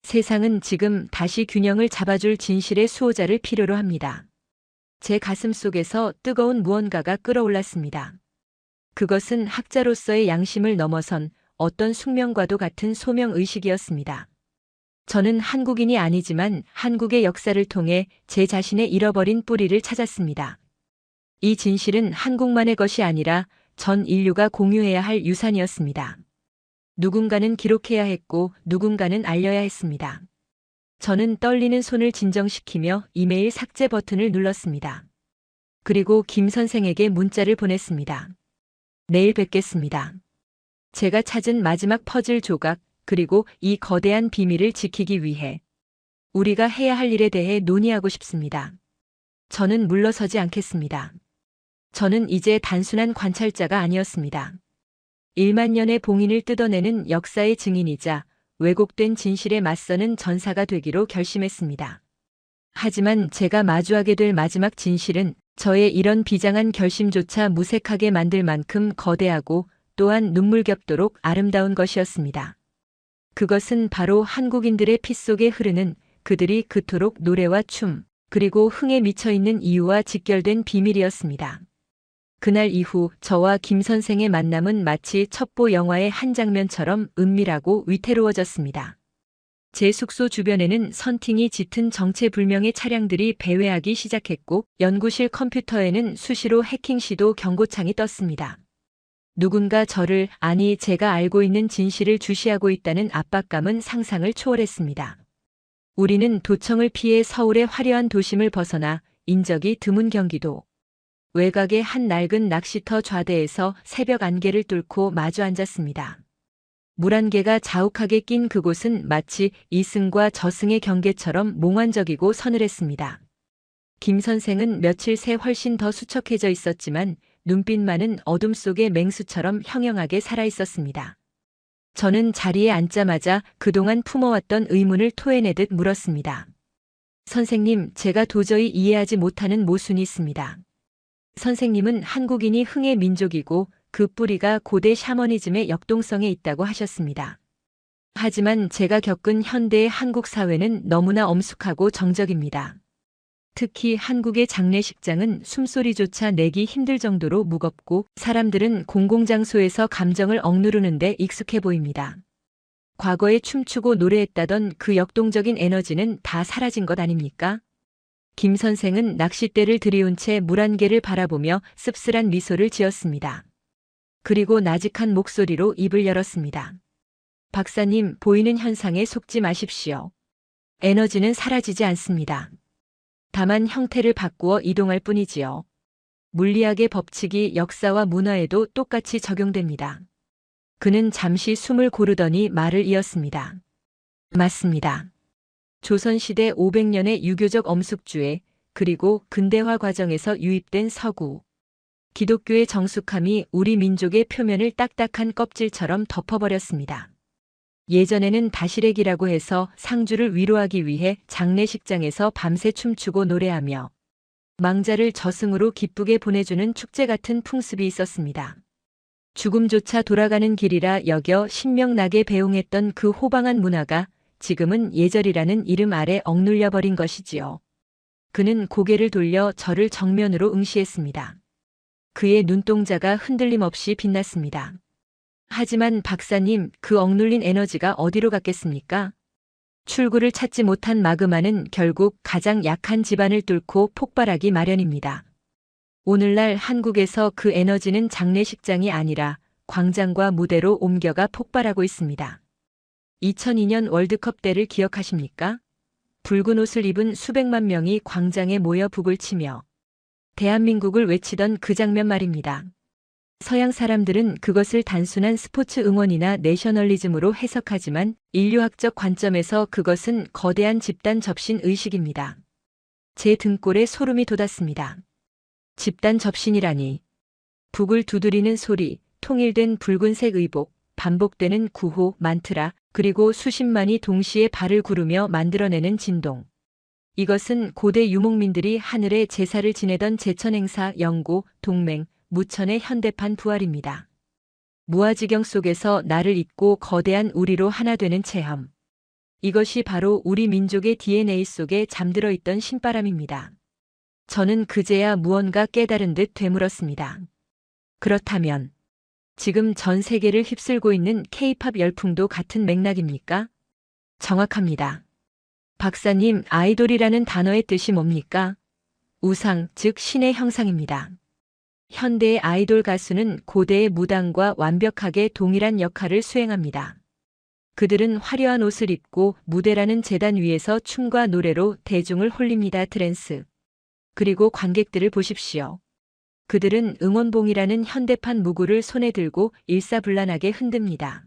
[SPEAKER 2] 세상은 지금 다시 균형을 잡아줄 진실의 수호자를 필요로 합니다. 제 가슴 속에서 뜨거운 무언가가 끓어올랐습니다. 그것은 학자로서의 양심을 넘어선 어떤 숙명과도 같은 소명의식이었습니다. 저는 한국인이 아니지만 한국의 역사를 통해 제 자신의 잃어버린 뿌리를 찾았습니다. 이 진실은 한국만의 것이 아니라 전 인류가 공유해야 할 유산이었습니다. 누군가는 기록해야 했고 누군가는 알려야 했습니다. 저는 떨리는 손을 진정시키며 이메일 삭제 버튼을 눌렀습니다. 그리고 김 선생에게 문자를 보냈습니다. 내일 뵙겠습니다. 제가 찾은 마지막 퍼즐 조각, 그리고 이 거대한 비밀을 지키기 위해 우리가 해야 할 일에 대해 논의하고 싶습니다. 저는 물러서지 않겠습니다. 저는 이제 단순한 관찰자가 아니었습니다. 1만 년의 봉인을 뜯어내는 역사의 증인이자 왜곡된 진실에 맞서는 전사가 되기로 결심했습니다. 하지만 제가 마주하게 될 마지막 진실은 저의 이런 비장한 결심조차 무색하게 만들 만큼 거대하고 또한 눈물겹도록 아름다운 것이었습니다. 그것은 바로 한국인들의 피 속에 흐르는 그들이 그토록 노래와 춤, 그리고 흥에 미쳐있는 이유와 직결된 비밀이었습니다. 그날 이후 저와 김 선생의 만남은 마치 첩보 영화의 한 장면처럼 은밀하고 위태로워졌습니다. 제 숙소 주변에는 선팅이 짙은 정체불명의 차량들이 배회하기 시작했고 연구실 컴퓨터에는 수시로 해킹 시도 경고창이 떴습니다. 누군가 저를, 아니 제가 알고 있는 진실을 주시하고 있다는 압박감은 상상을 초월했습니다. 우리는 도청을 피해 서울의 화려한 도심을 벗어나 인적이 드문 경기도 외곽의 한 낡은 낚시터 좌대에서 새벽 안개를 뚫고 마주 앉았습니다. 물 안개가 자욱하게 낀 그곳은 마치 이승과 저승의 경계처럼 몽환적이고 서늘했습니다. 김 선생은 며칠 새 훨씬 더 수척해져 있었지만 눈빛만은 어둠 속의 맹수처럼 형형하게 살아있었습니다. 저는 자리에 앉자마자 그동안 품어왔던 의문을 토해내듯 물었습니다. 선생님, 제가 도저히 이해하지 못하는 모순이 있습니다. 선생님은 한국인이 흥의 민족이고 그 뿌리가 고대 샤머니즘의 역동성에 있다고 하셨습니다. 하지만 제가 겪은 현대의 한국 사회는 너무나 엄숙하고 정적입니다. 특히 한국의 장례식장은 숨소리조차 내기 힘들 정도로 무겁고 사람들은 공공장소에서 감정을 억누르는데 익숙해 보입니다. 과거에 춤추고 노래했다던 그 역동적인 에너지는 다 사라진 것 아닙니까? 김 선생은 낚싯대를 들이운 채 물안개를 바라보며 씁쓸한 미소를 지었습니다. 그리고 나직한 목소리로 입을 열었습니다. 박사님, 보이는 현상에 속지 마십시오. 에너지는 사라지지 않습니다. 다만 형태를 바꾸어 이동할 뿐이지요. 물리학의 법칙이 역사와 문화에도 똑같이 적용됩니다. 그는 잠시 숨을 고르더니 말을 이었습니다. 맞습니다. 조선시대 500년의 유교적 엄숙주의, 그리고 근대화 과정에서 유입된 서구, 기독교의 정숙함이 우리 민족의 표면을 딱딱한 껍질처럼 덮어버렸습니다. 예전에는 다시래기라고 해서 상주를 위로하기 위해 장례식장에서 밤새 춤추고 노래하며 망자를 저승으로 기쁘게 보내주는 축제 같은 풍습이 있었습니다. 죽음조차 돌아가는 길이라 여겨 신명나게 배웅했던 그 호방한 문화가 지금은 예절이라는 이름 아래 억눌려 버린 것이지요. 그는 고개를 돌려 저를 정면으로 응시했습니다. 그의 눈동자가 흔들림 없이 빛났습니다. 하지만 박사님, 그 억눌린 에너지가 어디로 갔겠습니까? 출구를 찾지 못한 마그마는 결국 가장 약한 지반을 뚫고 폭발하기 마련입니다. 오늘날 한국에서 그 에너지는 장례식장이 아니라 광장과 무대로 옮겨가 폭발하고 있습니다. 2002년 월드컵 때를 기억하십니까? 붉은 옷을 입은 수백만 명이 광장에 모여 북을 치며 대한민국을 외치던 그 장면 말입니다. 서양 사람들은 그것을 단순한 스포츠 응원이나 내셔널리즘으로 해석하지만 인류학적 관점에서 그것은 거대한 집단 접신 의식입니다. 제 등골에 소름이 돋았습니다. 집단 접신이라니. 북을 두드리는 소리, 통일된 붉은색 의복, 반복되는 구호, 만트라, 그리고 수십만이 동시에 발을 구르며 만들어내는 진동. 이것은 고대 유목민들이 하늘에 제사를 지내던 제천행사, 영고, 동맹, 무천의 현대판 부활입니다. 무아지경 속에서 나를 잊고 거대한 우리로 하나 되는 체험. 이것이 바로 우리 민족의 DNA 속에 잠들어 있던 신바람입니다. 저는 그제야 무언가 깨달은 듯 되물었습니다. 그렇다면 지금 전 세계를 휩쓸고 있는 K-팝 열풍도 같은 맥락입니까? 정확합니다. 박사님, 아이돌이라는 단어의 뜻이 뭡니까? 우상, 즉 신의 형상입니다. 현대의 아이돌 가수는 고대의 무당과 완벽하게 동일한 역할을 수행합니다. 그들은 화려한 옷을 입고 무대라는 재단 위에서 춤과 노래로 대중을 홀립니다. 트랜스. 그리고 관객들을 보십시오. 그들은 응원봉이라는 현대판 무구를 손에 들고 일사불란하게 흔듭니다.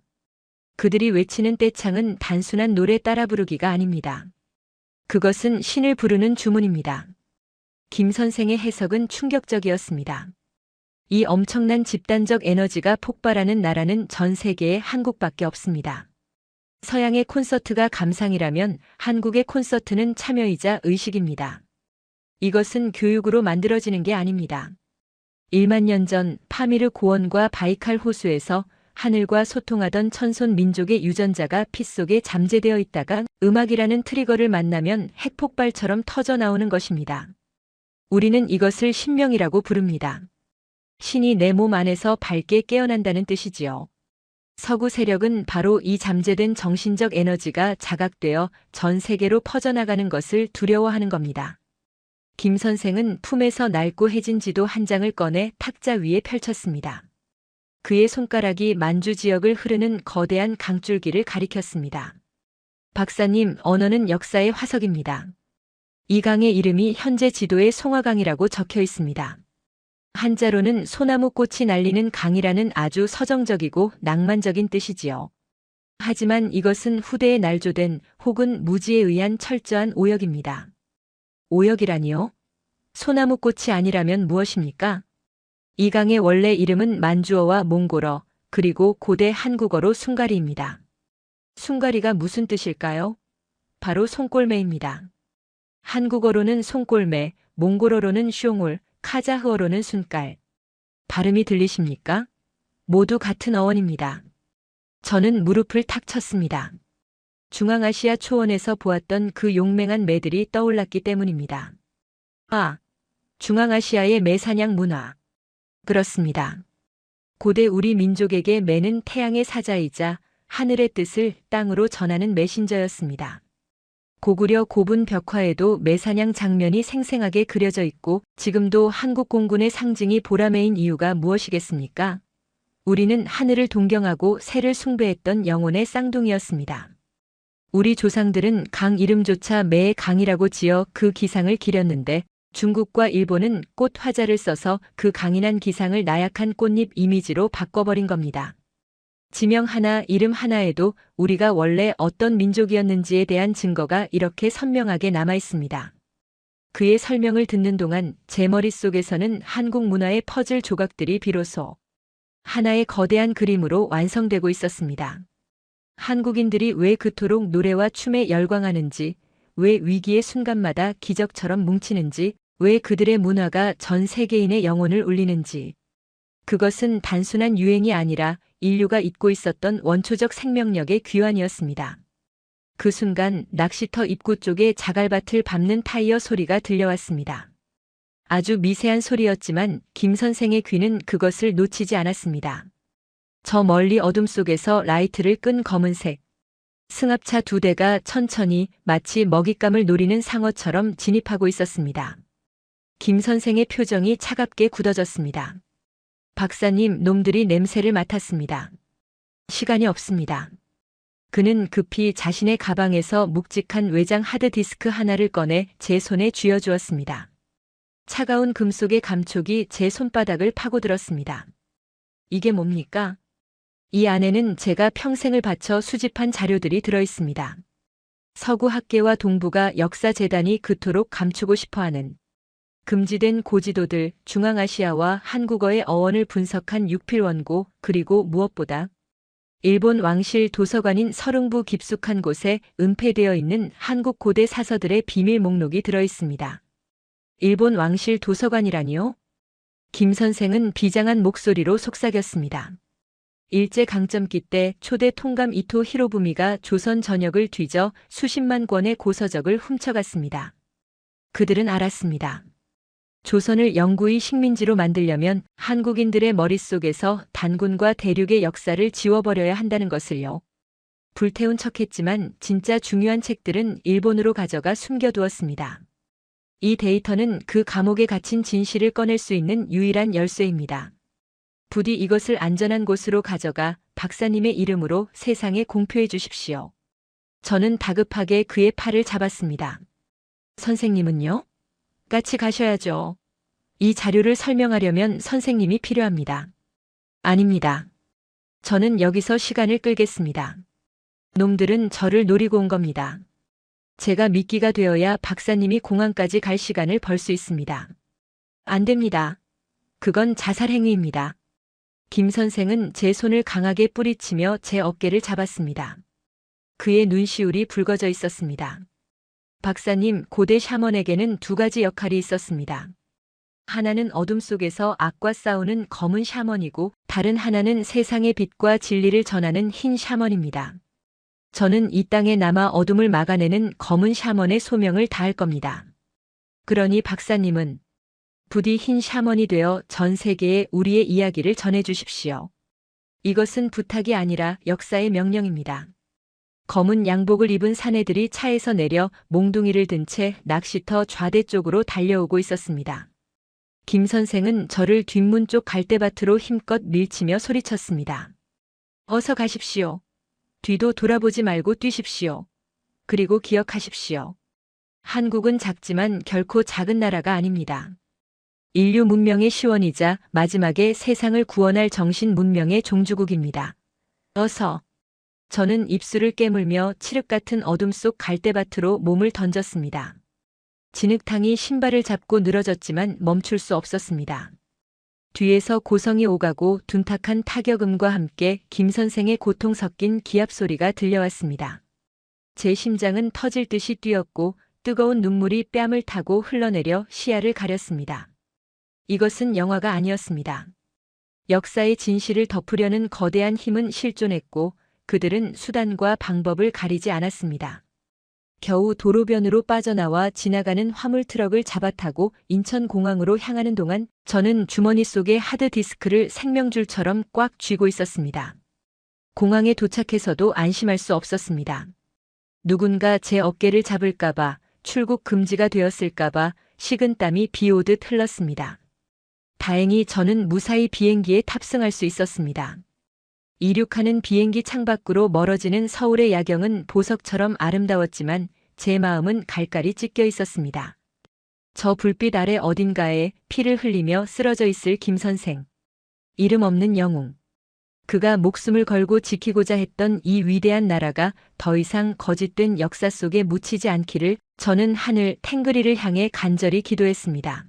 [SPEAKER 2] 그들이 외치는 떼창은 단순한 노래 따라 부르기가 아닙니다. 그것은 신을 부르는 주문입니다. 김 선생의 해석은 충격적이었습니다. 이 엄청난 집단적 에너지가 폭발하는 나라는 전 세계에 한국밖에 없습니다. 서양의 콘서트가 감상이라면 한국의 콘서트는 참여이자 의식입니다. 이것은 교육으로 만들어지는 게 아닙니다. 1만 년 전 파미르 고원과 바이칼 호수에서 하늘과 소통하던 천손 민족의 유전자가 피 속에 잠재되어 있다가 음악이라는 트리거를 만나면 핵폭발처럼 터져 나오는 것입니다. 우리는 이것을 신명이라고 부릅니다. 신이 내 몸 안에서 밝게 깨어난다는 뜻이지요. 서구 세력은 바로 이 잠재된 정신적 에너지가 자각되어 전 세계로 퍼져나가는 것을 두려워하는 겁니다. 김 선생은 품에서 낡고 해진 지도 한 장을 꺼내 탁자 위에 펼쳤습니다. 그의 손가락이 만주 지역을 흐르는 거대한 강줄기를 가리켰습니다. 박사님, 언어는 역사의 화석입니다. 이 강의 이름이 현재 지도에 송화강이라고 적혀 있습니다. 한자로는 소나무 꽃이 날리는 강이라는 아주 서정적이고 낭만적인 뜻이지요. 하지만 이것은 후대에 날조된 혹은 무지에 의한 철저한 오역입니다. 오역이라니요? 소나무 꽃이 아니라면 무엇입니까? 이 강의 원래 이름은 만주어와 몽골어, 그리고 고대 한국어로 숭가리입니다. 숭가리가 무슨 뜻일까요? 바로 손골매입니다. 한국어로는 손골매, 몽골어로는 숑울, 카자흐어로는 순깔. 발음이 들리십니까? 모두 같은 어원입니다. 저는 무릎을 탁 쳤습니다. 중앙아시아 초원에서 보았던 그 용맹한 매들이 떠올랐기 때문입니다. 아, 중앙아시아의 매사냥 문화. 그렇습니다. 고대 우리 민족에게 매는 태양의 사자이자 하늘의 뜻을 땅으로 전하는 메신저였습니다. 고구려 고분 벽화에도 매사냥 장면이 생생하게 그려져 있고 지금도 한국 공군의 상징이 보라매인 이유가 무엇이겠습니까? 우리는 하늘을 동경하고 새를 숭배했던 영혼의 쌍둥이였습니다. 우리 조상들은 강 이름조차 매의 강이라고 지어 그 기상을 기렸는데 중국과 일본은 꽃 화자를 써서 그 강인한 기상을 나약한 꽃잎 이미지로 바꿔버린 겁니다. 지명 하나, 이름 하나에도 우리가 원래 어떤 민족이었는지에 대한 증거가 이렇게 선명하게 남아 있습니다. 그의 설명을 듣는 동안 제 머릿속에서는 한국 문화의 퍼즐 조각들이 비로소 하나의 거대한 그림으로 완성되고 있었습니다. 한국인들이 왜 그토록 노래와 춤에 열광하는지, 왜 위기의 순간마다 기적처럼 뭉치는지, 왜 그들의 문화가 전 세계인의 영혼을 울리는지. 그것은 단순한 유행이 아니라 인류가 잊고 있었던 원초적 생명력의 귀환이었습니다. 그 순간 낚시터 입구 쪽에 자갈밭을 밟는 타이어 소리가 들려왔습니다. 아주 미세한 소리였지만 김 선생의 귀는 그것을 놓치지 않았습니다. 저 멀리 어둠 속에서 라이트를 끈 검은색 승합차 2대가 천천히 마치 먹잇감을 노리는 상어처럼 진입하고 있었습니다. 김 선생의 표정이 차갑게 굳어졌습니다. 박사님, 놈들이 냄새를 맡았습니다. 시간이 없습니다. 그는 급히 자신의 가방에서 묵직한 외장 하드디스크 하나를 꺼내 제 손에 쥐어주었습니다. 차가운 금속의 감촉이 제 손바닥을 파고들었습니다. 이게 뭡니까? 이 안에는 제가 평생을 바쳐 수집한 자료들이 들어있습니다. 서구 학계와 동북아 역사재단이 그토록 감추고 싶어하는 금지된 고지도들, 중앙아시아와 한국어의 어원을 분석한 육필원고, 그리고 무엇보다 일본 왕실 도서관인 서릉부 깊숙한 곳에 은폐되어 있는 한국 고대 사서들의 비밀 목록이 들어있습니다. 일본 왕실 도서관이라니요? 김 선생은 비장한 목소리로 속삭였습니다. 일제강점기 때 초대 통감 이토 히로부미가 조선 전역을 뒤져 수십만 권의 고서적을 훔쳐갔습니다. 그들은 알았습니다. 조선을 영구히 식민지로 만들려면 한국인들의 머릿속에서 단군과 대륙의 역사를 지워버려야 한다는 것을요. 불태운 척했지만 진짜 중요한 책들은 일본으로 가져가 숨겨두었습니다. 이 데이터는 그 감옥에 갇힌 진실을 꺼낼 수 있는 유일한 열쇠입니다. 부디 이것을 안전한 곳으로 가져가 박사님의 이름으로 세상에 공표해 주십시오. 저는 다급하게 그의 팔을 잡았습니다. 선생님은요? 같이 가셔야죠. 이 자료를 설명하려면 선생님이 필요합니다. 아닙니다. 저는 여기서 시간을 끌겠습니다. 놈들은 저를 노리고 온 겁니다. 제가 미끼가 되어야 박사님이 공항까지 갈 시간을 벌 수 있습니다. 안 됩니다. 그건 자살 행위입니다. 김 선생은 제 손을 강하게 뿌리치며 제 어깨를 잡았습니다. 그의 눈시울이 붉어져 있었습니다. 박사님, 고대 샤먼에게는 두 가지 역할이 있었습니다. 하나는 어둠 속에서 악과 싸우는 검은 샤먼이고 다른 하나는 세상의 빛과 진리를 전하는 흰 샤먼입니다. 저는 이 땅에 남아 어둠을 막아내는 검은 샤먼의 소명을 다할 겁니다. 그러니 박사님은 부디 흰 샤먼이 되어 전 세계에 우리의 이야기를 전해 주십시오. 이것은 부탁이 아니라 역사의 명령입니다. 검은 양복을 입은 사내들이 차에서 내려 몽둥이를 든 채 낚시터 좌대 쪽으로 달려오고 있었습니다. 김 선생은 저를 뒷문 쪽 갈대밭으로 힘껏 밀치며 소리쳤습니다. 어서 가십시오. 뒤도 돌아보지 말고 뛰십시오. 그리고 기억하십시오. 한국은 작지만 결코 작은 나라가 아닙니다. 인류 문명의 시원이자 마지막에 세상을 구원할 정신 문명의 종주국입니다. 어서. 저는 입술을 깨물며 칠흑 같은 어둠 속 갈대밭으로 몸을 던졌습니다. 진흙탕이 신발을 잡고 늘어졌지만 멈출 수 없었습니다. 뒤에서 고성이 오가고 둔탁한 타격음과 함께 김 선생의 고통 섞인 기합 소리가 들려왔습니다. 제 심장은 터질 듯이 뛰었고 뜨거운 눈물이 뺨을 타고 흘러내려 시야를 가렸습니다. 이것은 영화가 아니었습니다. 역사의 진실을 덮으려는 거대한 힘은 실존했고 그들은 수단과 방법을 가리지 않았습니다. 겨우 도로변으로 빠져나와 지나가는 화물 트럭을 잡아타고 인천공항으로 향하는 동안 저는 주머니 속에 하드디스크를 생명줄처럼 꽉 쥐고 있었습니다. 공항에 도착해서도 안심할 수 없었습니다. 누군가 제 어깨를 잡을까봐, 출국 금지가 되었을까봐 식은땀이 비 오듯 흘렀습니다. 다행히 저는 무사히 비행기에 탑승할 수 있었습니다. 이륙하는 비행기 창밖으로 멀어지는 서울의 야경은 보석처럼 아름다웠지만 제 마음은 갈갈이 찢겨 있었습니다. 저 불빛 아래 어딘가에 피를 흘리며 쓰러져 있을 김 선생. 이름 없는 영웅. 그가 목숨을 걸고 지키고자 했던 이 위대한 나라가 더 이상 거짓된 역사 속에 묻히지 않기를 저는 하늘 탱그리를 향해 간절히 기도했습니다.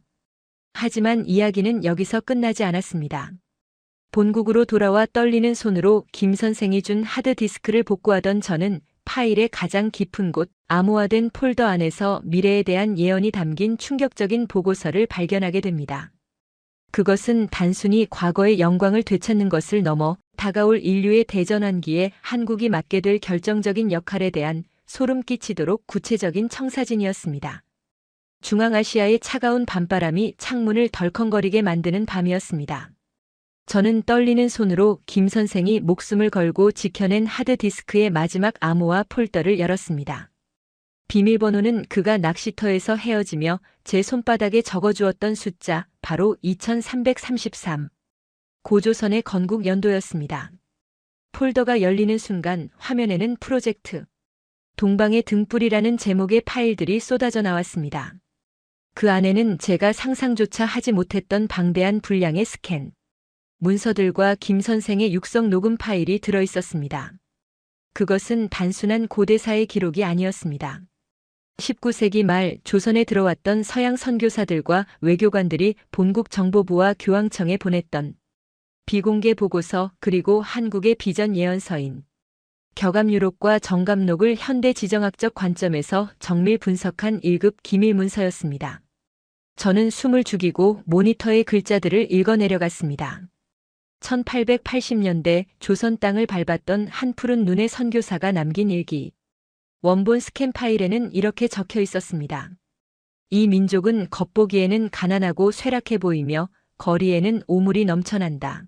[SPEAKER 2] 하지만 이야기는 여기서 끝나지 않았습니다. 본국으로 돌아와 떨리는 손으로 김 선생이 준 하드디스크를 복구하던 저는 파일의 가장 깊은 곳, 암호화된 폴더 안에서 미래에 대한 예언이 담긴 충격적인 보고서를 발견하게 됩니다. 그것은 단순히 과거의 영광을 되찾는 것을 넘어 다가올 인류의 대전환기에 한국이 맡게 될 결정적인 역할에 대한 소름 끼치도록 구체적인 청사진이었습니다. 중앙아시아의 차가운 밤바람이 창문을 덜컹거리게 만드는 밤이었습니다. 저는 떨리는 손으로 김 선생이 목숨을 걸고 지켜낸 하드디스크의 마지막 암호화 폴더를 열었습니다. 비밀번호는 그가 낚시터에서 헤어지며 제 손바닥에 적어주었던 숫자, 바로 2333. 고조선의 건국 연도였습니다. 폴더가 열리는 순간 화면에는 프로젝트 동방의 등불이라는 제목의 파일들이 쏟아져 나왔습니다. 그 안에는 제가 상상조차 하지 못했던 방대한 분량의 스캔, 문서들과 김 선생의 육성 녹음 파일이 들어 있었습니다. 그것은 단순한 고대사의 기록이 아니었습니다. 19세기 말 조선에 들어왔던 서양 선교사들과 외교관들이 본국 정보부와 교황청에 보냈던 비공개 보고서, 그리고 한국의 비전 예언서인 격암 유록과 정감록을 현대 지정학적 관점에서 정밀 분석한 1급 기밀 문서였습니다. 저는 숨을 죽이고 모니터의 글자들을 읽어내려갔습니다. 1880년대 조선 땅을 밟았던 한 푸른 눈의 선교사가 남긴 일기. 원본 스캔 파일에는 이렇게 적혀 있었습니다. 이 민족은 겉보기에는 가난하고 쇠락해 보이며 거리에는 오물이 넘쳐난다.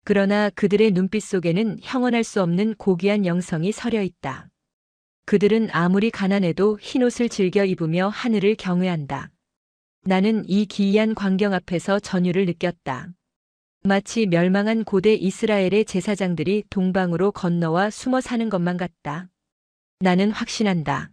[SPEAKER 2] 그러나 그들의 눈빛 속에는 형언할 수 없는 고귀한 영성이 서려 있다. 그들은 아무리 가난해도 흰옷을 즐겨 입으며 하늘을 경외한다. 나는 이 기이한 광경 앞에서 전율을 느꼈다. 마치 멸망한 고대 이스라엘의 제사장들이 동방으로 건너와 숨어 사는 것만 같다. 나는 확신한다.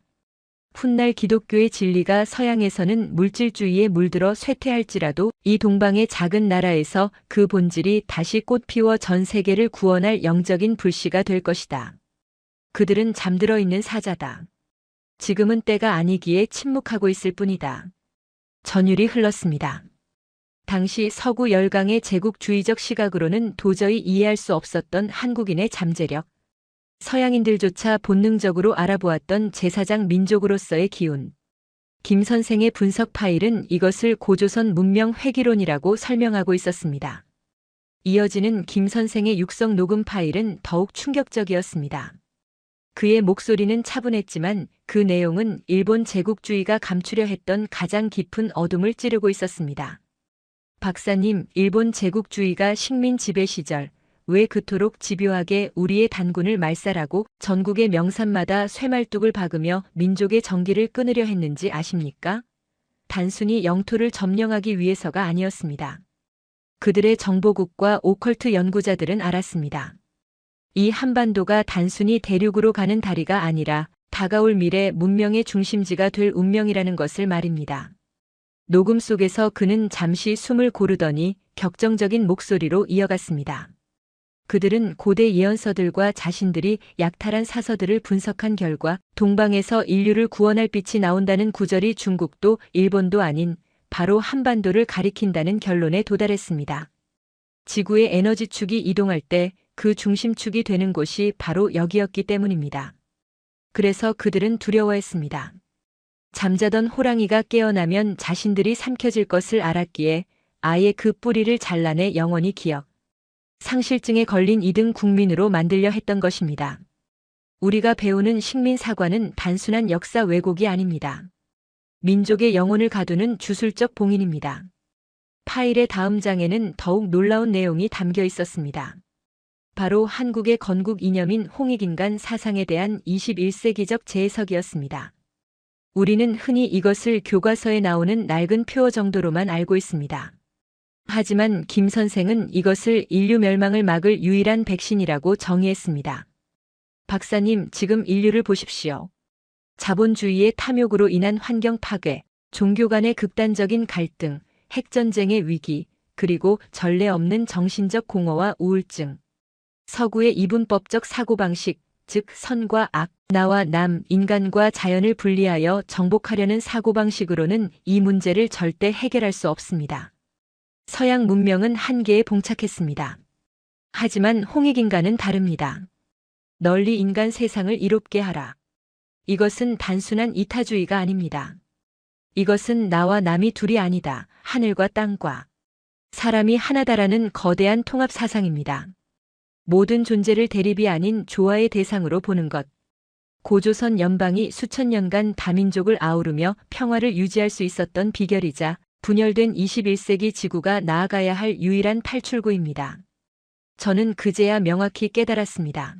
[SPEAKER 2] 훗날 기독교의 진리가 서양에서는 물질주의에 물들어 쇠퇴할지라도 이 동방의 작은 나라에서 그 본질이 다시 꽃피워 전 세계를 구원할 영적인 불씨가 될 것이다. 그들은 잠들어 있는 사자다. 지금은 때가 아니기에 침묵하고 있을 뿐이다. 전율이 흘렀습니다. 당시 서구 열강의 제국주의적 시각으로는 도저히 이해할 수 없었던 한국인의 잠재력. 서양인들조차 본능적으로 알아보았던 제사장 민족으로서의 기운. 김 선생의 분석 파일은 이것을 고조선 문명 회귀론이라고 설명하고 있었습니다. 이어지는 김 선생의 육성 녹음 파일은 더욱 충격적이었습니다. 그의 목소리는 차분했지만 그 내용은 일본 제국주의가 감추려 했던 가장 깊은 어둠을 찌르고 있었습니다. 박사님, 일본 제국주의가 식민 지배 시절 왜 그토록 집요하게 우리의 단군을 말살하고 전국의 명산마다 쇠말뚝을 박으며 민족의 정기를 끊으려 했는지 아십니까? 단순히 영토를 점령하기 위해서가 아니었습니다. 그들의 정보국과 오컬트 연구자들은 알았습니다. 이 한반도가 단순히 대륙으로 가는 다리가 아니라 다가올 미래 문명의 중심지가 될 운명이라는 것을 말입니다. 녹음 속에서 그는 잠시 숨을 고르더니 격정적인 목소리로 이어갔습니다. 그들은 고대 예언서들과 자신들이 약탈한 사서들을 분석한 결과 동방에서 인류를 구원할 빛이 나온다는 구절이 중국도 일본도 아닌 바로 한반도를 가리킨다는 결론에 도달했습니다. 지구의 에너지축이 이동할 때 그 중심축이 되는 곳이 바로 여기였기 때문입니다. 그래서 그들은 두려워했습니다. 잠자던 호랑이가 깨어나면 자신들이 삼켜질 것을 알았기에 아예 그 뿌리를 잘라내 영원히 기억. 상실증에 걸린 2등 국민으로 만들려 했던 것입니다. 우리가 배우는 식민사관은 단순한 역사 왜곡이 아닙니다. 민족의 영혼을 가두는 주술적 봉인입니다. 파일의 다음 장에는 더욱 놀라운 내용이 담겨 있었습니다. 바로 한국의 건국 이념인 홍익인간 사상에 대한 21세기적 재해석이었습니다. 우리는 흔히 이것을 교과서에 나오는 낡은 표어 정도로만 알고 있습니다. 하지만 김 선생은 이것을 인류 멸망을 막을 유일한 백신이라고 정의했습니다. 박사님, 지금 인류를 보십시오. 자본주의의 탐욕으로 인한 환경 파괴, 종교 간의 극단적인 갈등, 핵전쟁의 위기, 그리고 전례 없는 정신적 공허와 우울증. 서구의 이분법적 사고방식, 즉 선과 악, 나와 남, 인간과 자연을 분리하여 정복하려는 사고방식으로는 이 문제를 절대 해결할 수 없습니다. 서양 문명은 한계에 봉착했습니다. 하지만 홍익인간은 다릅니다. 널리 인간 세상을 이롭게 하라. 이것은 단순한 이타주의가 아닙니다. 이것은 나와 남이 둘이 아니다. 하늘과 땅과 사람이 하나다라는 거대한 통합 사상입니다. 모든 존재를 대립이 아닌 조화의 대상으로 보는 것. 고조선 연방이 수천 년간 다민족을 아우르며 평화를 유지할 수 있었던 비결이자 분열된 21세기 지구가 나아가야 할 유일한 탈출구입니다. 저는 그제야 명확히 깨달았습니다.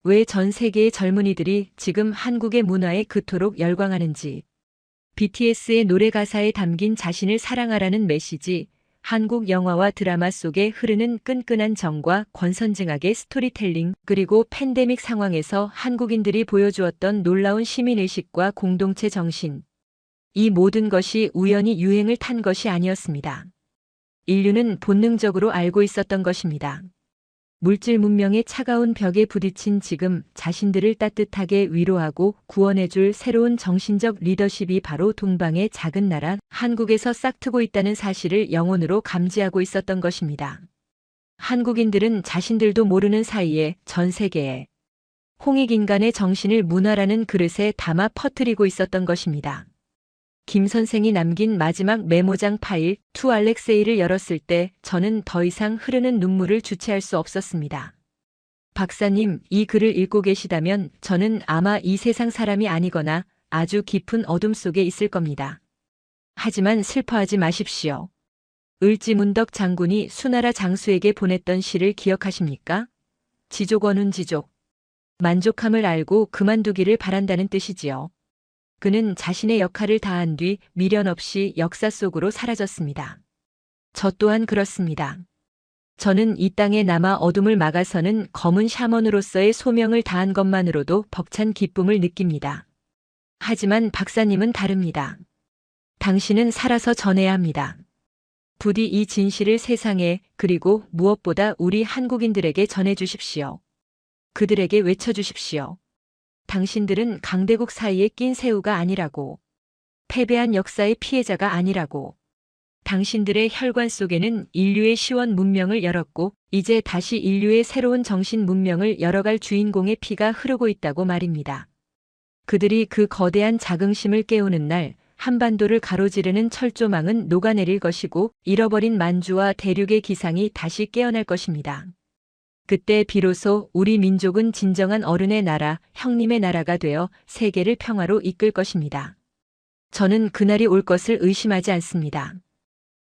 [SPEAKER 2] 왜 전 세계의 젊은이들이 지금 한국의 문화에 그토록 열광하는지. BTS의 노래 가사에 담긴 자신을 사랑하라는 메시지, 한국 영화와 드라마 속에 흐르는 끈끈한 정과 권선징악의 스토리텔링, 그리고 팬데믹 상황에서 한국인들이 보여주었던 놀라운 시민의식과 공동체 정신. 이 모든 것이 우연히 유행을 탄 것이 아니었습니다. 인류는 본능적으로 알고 있었던 것입니다. 물질 문명의 차가운 벽에 부딪힌 지금 자신들을 따뜻하게 위로하고 구원해줄 새로운 정신적 리더십이 바로 동방의 작은 나라 한국에서 싹트고 있다는 사실을 영혼으로 감지하고 있었던 것입니다. 한국인들은 자신들도 모르는 사이에 전 세계에 홍익인간의 정신을 문화라는 그릇에 담아 퍼뜨리고 있었던 것입니다. 김 선생이 남긴 마지막 메모장 파일 투 알렉세이를 열었을 때 저는 더 이상 흐르는 눈물을 주체할 수 없었습니다. 박사님, 이 글을 읽고 계시다면 저는 아마 이 세상 사람이 아니거나 아주 깊은 어둠 속에 있을 겁니다. 하지만 슬퍼하지 마십시오. 을지문덕 장군이 수나라 장수에게 보냈던 시를 기억하십니까? 지족원운 지족. 만족함을 알고 그만두기를 바란다는 뜻이지요. 그는 자신의 역할을 다한 뒤 미련 없이 역사 속으로 사라졌습니다. 저 또한 그렇습니다. 저는 이 땅에 남아 어둠을 막아서는 검은 샤먼으로서의 소명을 다한 것만으로도 벅찬 기쁨을 느낍니다. 하지만 박사님은 다릅니다. 당신은 살아서 전해야 합니다. 부디 이 진실을 세상에 그리고 무엇보다 우리 한국인들에게 전해주십시오. 그들에게 외쳐주십시오. 당신들은 강대국 사이에 낀 새우가 아니라고. 패배한 역사의 피해자가 아니라고. 당신들의 혈관 속에는 인류의 시원 문명을 열었고 이제 다시 인류의 새로운 정신 문명을 열어갈 주인공의 피가 흐르고 있다고 말입니다. 그들이 그 거대한 자긍심을 깨우는 날 한반도를 가로지르는 철조망은 녹아내릴 것이고 잃어버린 만주와 대륙의 기상이 다시 깨어날 것입니다. 그때 비로소 우리 민족은 진정한 어른의 나라, 형님의 나라가 되어 세계를 평화로 이끌 것입니다. 저는 그날이 올 것을 의심하지 않습니다.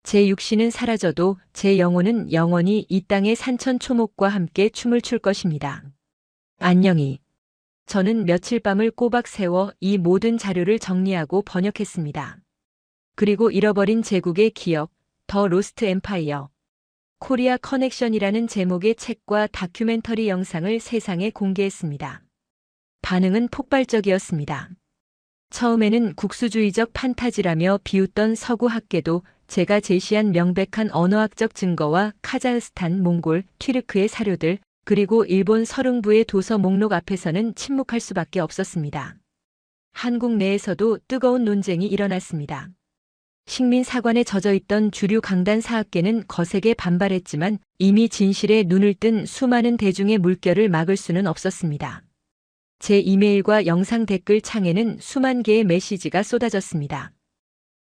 [SPEAKER 2] 제 육신은 사라져도 제 영혼은 영원히 이 땅의 산천초목과 함께 춤을 출 것입니다. 안녕히. 저는 며칠 밤을 꼬박 세워 이 모든 자료를 정리하고 번역했습니다. 그리고 잃어버린 제국의 기억, 더 로스트 엠파이어, 코리아 커넥션이라는 제목의 책과 다큐멘터리 영상을 세상에 공개했습니다. 반응은 폭발적이었습니다. 처음에는 국수주의적 판타지라며 비웃던 서구 학계도 제가 제시한 명백한 언어학적 증거와 카자흐스탄, 몽골, 튀르크의 사료들, 그리고 일본 서릉부의 도서 목록 앞에서는 침묵할 수밖에 없었습니다. 한국 내에서도 뜨거운 논쟁이 일어났습니다. 식민사관에 젖어있던 주류 강단 사학계는 거세게 반발했지만 이미 진실에 눈을 뜬 수많은 대중의 물결을 막을 수는 없었습니다. 제 이메일과 영상 댓글 창에는 수만 개의 메시지가 쏟아졌습니다.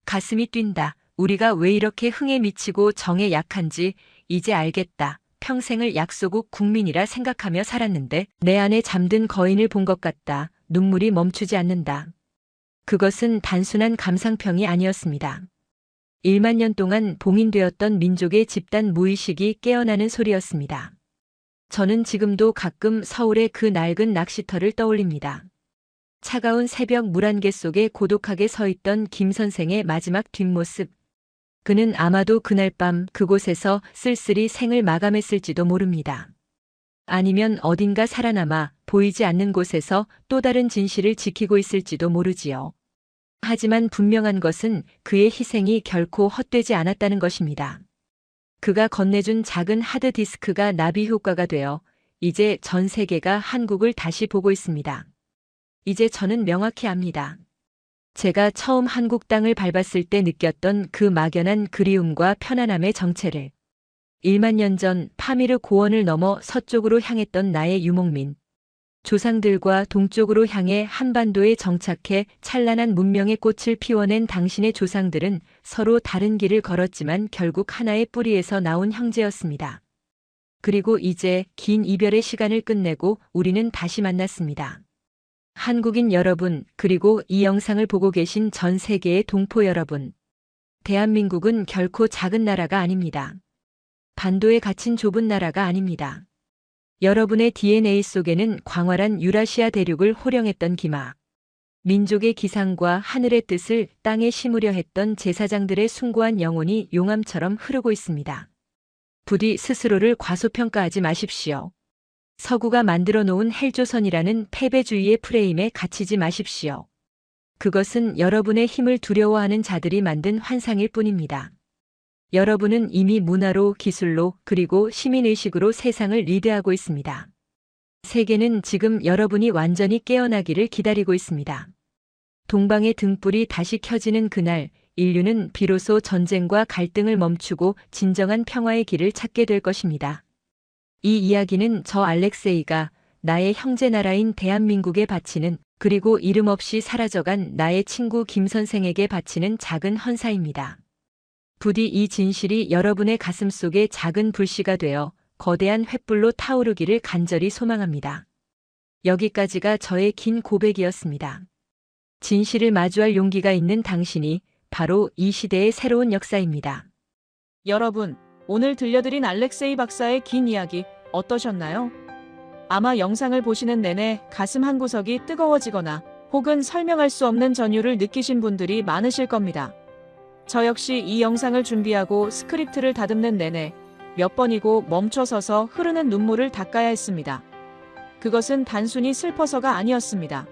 [SPEAKER 2] 가슴이 뛴다. 우리가 왜 이렇게 흥에 미치고 정에 약한지 이제 알겠다. 평생을 약소국 국민이라 생각하며 살았는데 내 안에 잠든 거인을 본 것 같다. 눈물이 멈추지 않는다. 그것은 단순한 감상평이 아니었습니다. 1만 년 동안 봉인되었던 민족의 집단 무의식이 깨어나는 소리였습니다. 저는 지금도 가끔 서울의 그 낡은 낚시터를 떠올립니다. 차가운 새벽 물안개 속에 고독하게 서 있던 김 선생의 마지막 뒷모습. 그는 아마도 그날 밤 그곳에서 쓸쓸히 생을 마감했을지도 모릅니다. 아니면 어딘가 살아남아 보이지 않는 곳에서 또 다른 진실을 지키고 있을지도 모르지요. 하지만 분명한 것은 그의 희생이 결코 헛되지 않았다는 것입니다. 그가 건네준 작은 하드디스크가 나비 효과가 되어 이제 전 세계가 한국을 다시 보고 있습니다. 이제 저는 명확히 압니다. 제가 처음 한국 땅을 밟았을 때 느꼈던 그 막연한 그리움과 편안함의 정체를 1만 년 전 파미르 고원을 넘어 서쪽으로 향했던 나의 유목민, 조상들과 동쪽으로 향해 한반도에 정착해 찬란한 문명의 꽃을 피워낸 당신의 조상들은 서로 다른 길을 걸었지만 결국 하나의 뿌리에서 나온 형제였습니다. 그리고 이제 긴 이별의 시간을 끝내고 우리는 다시 만났습니다. 한국인 여러분, 그리고 이 영상을 보고 계신 전 세계의 동포 여러분. 대한민국은 결코 작은 나라가 아닙니다. 반도에 갇힌 좁은 나라가 아닙니다. 여러분의 DNA 속에는 광활한 유라시아 대륙을 호령했던 기마, 민족의 기상과 하늘의 뜻을 땅에 심으려 했던 제사장들의 숭고한 영혼이 용암처럼 흐르고 있습니다. 부디 스스로를 과소평가하지 마십시오. 서구가 만들어 놓은 헬조선이라는 패배주의의 프레임에 갇히지 마십시오. 그것은 여러분의 힘을 두려워하는 자들이 만든 환상일 뿐입니다. 여러분은 이미 문화로, 기술로, 그리고 시민의식으로 세상을 리드하고 있습니다. 세계는 지금 여러분이 완전히 깨어나기를 기다리고 있습니다. 동방의 등불이 다시 켜지는 그날, 인류는 비로소 전쟁과 갈등을 멈추고 진정한 평화의 길을 찾게 될 것입니다. 이 이야기는 저 알렉세이가 나의 형제 나라인 대한민국에 바치는, 그리고 이름 없이 사라져간 나의 친구 김 선생에게 바치는 작은 헌사입니다. 부디 이 진실이 여러분의 가슴 속에 작은 불씨가 되어 거대한 횃불로 타오르기를 간절히 소망합니다. 여기까지가 저의 긴 고백이었습니다. 진실을 마주할 용기가 있는 당신이 바로 이 시대의 새로운 역사입니다.
[SPEAKER 1] 여러분, 오늘 들려드린 알렉세이 박사의 긴 이야기 어떠셨나요? 아마 영상을 보시는 내내 가슴 한구석이 뜨거워지거나 혹은 설명할 수 없는 전율을 느끼신 분들이 많으실 겁니다. 저 역시 이 영상을 준비하고 스크립트를 다듬는 내내 몇 번이고 멈춰서서 흐르는 눈물을 닦아야 했습니다. 그것은 단순히 슬퍼서가 아니었습니다.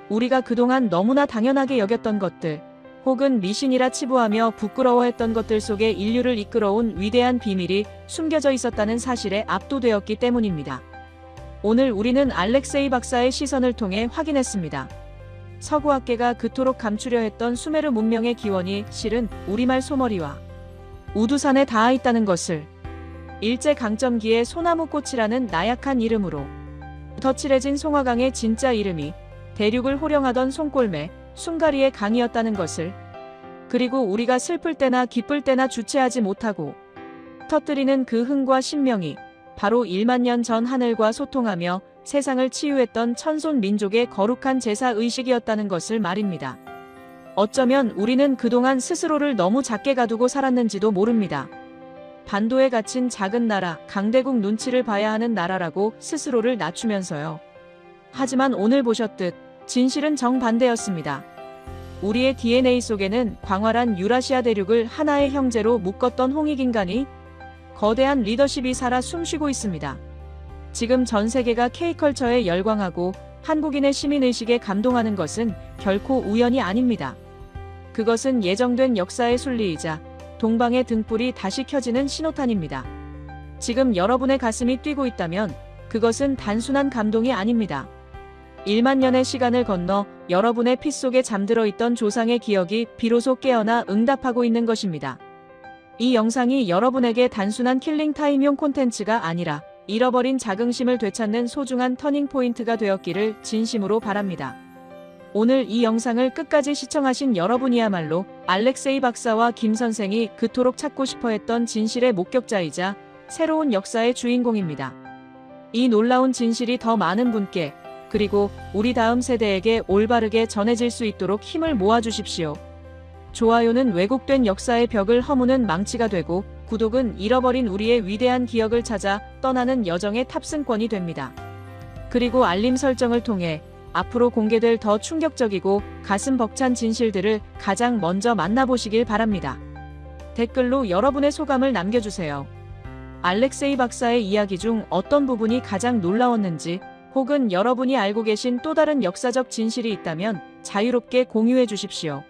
[SPEAKER 1] 우리가 그동안 너무나 당연하게 여겼던 것들, 혹은 미신이라 치부하며 부끄러워했던 것들 속에 인류를 이끌어온 위대한 비밀이 숨겨져 있었다는 사실에 압도되었기 때문입니다. 오늘 우리는 알렉세이 박사의 시선을 통해 확인했습니다. 서구학계가 그토록 감추려 했던 수메르 문명의 기원이 실은 우리말 소머리와 우두산에 닿아 있다는 것을, 일제강점기의 소나무꽃이라는 나약한 이름으로 덧칠해진 송화강의 진짜 이름이 대륙을 호령하던 송골매, 숭가리의 강이었다는 것을, 그리고 우리가 슬플 때나 기쁠 때나 주체하지 못하고 터뜨리는 그 흥과 신명이 바로 1만 년 전 하늘과 소통하며 세상을 치유했던 천손 민족의 거룩한 제사 의식이었다는 것을 말입니다. 어쩌면 우리는 그동안 스스로를 너무 작게 가두고 살았는지도 모릅니다. 반도에 갇힌 작은 나라, 강대국 눈치를 봐야 하는 나라라고 스스로를 낮추면서요. 하지만 오늘 보셨듯 진실은 정반대였습니다. 우리의 DNA 속에는 광활한 유라시아 대륙을 하나의 형제로 묶었던 홍익인간이, 거대한 리더십이 살아 숨쉬고 있습니다. 지금 전 세계가 K컬처에 열광하고 한국인의 시민의식에 감동하는 것은 결코 우연이 아닙니다. 그것은 예정된 역사의 순리이자 동방의 등불이 다시 켜지는 신호탄입니다. 지금 여러분의 가슴이 뛰고 있다면 그것은 단순한 감동이 아닙니다. 1만 년의 시간을 건너 여러분의 피 속에 잠들어 있던 조상의 기억이 비로소 깨어나 응답하고 있는 것입니다. 이 영상이 여러분에게 단순한 킬링타임용 콘텐츠가 아니라 잃어버린 자긍심을 되찾는 소중한 터닝포인트가 되었기를 진심으로 바랍니다. 오늘 이 영상을 끝까지 시청하신 여러분이야말로 알렉세이 박사와 김 선생이 그토록 찾고 싶어 했던 진실의 목격자이자 새로운 역사의 주인공입니다. 이 놀라운 진실이 더 많은 분께, 그리고 우리 다음 세대에게 올바르게 전해질 수 있도록 힘을 모아주십시오. 좋아요는 왜곡된 역사의 벽을 허무는 망치가 되고, 구독은 잃어버린 우리의 위대한 기억을 찾아 떠나는 여정의 탑승권이 됩니다. 그리고 알림 설정을 통해 앞으로 공개될 더 충격적이고 가슴 벅찬 진실들을 가장 먼저 만나보시길 바랍니다. 댓글로 여러분의 소감을 남겨주세요. 알렉세이 박사의 이야기 중 어떤 부분이 가장 놀라웠는지, 혹은 여러분이 알고 계신 또 다른 역사적 진실이 있다면 자유롭게 공유해 주십시오.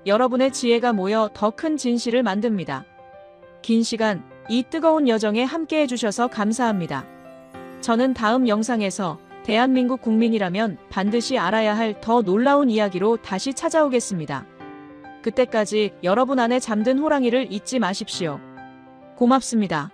[SPEAKER 1] 여러분의 지혜가 모여 더 큰 진실을 만듭니다. 긴 시간, 이 뜨거운 여정에 함께 해주셔서 감사합니다. 저는 다음 영상에서 대한민국 국민이라면 반드시 알아야 할 더 놀라운 이야기로 다시 찾아오겠습니다. 그때까지 여러분 안에 잠든 호랑이를 잊지 마십시오. 고맙습니다.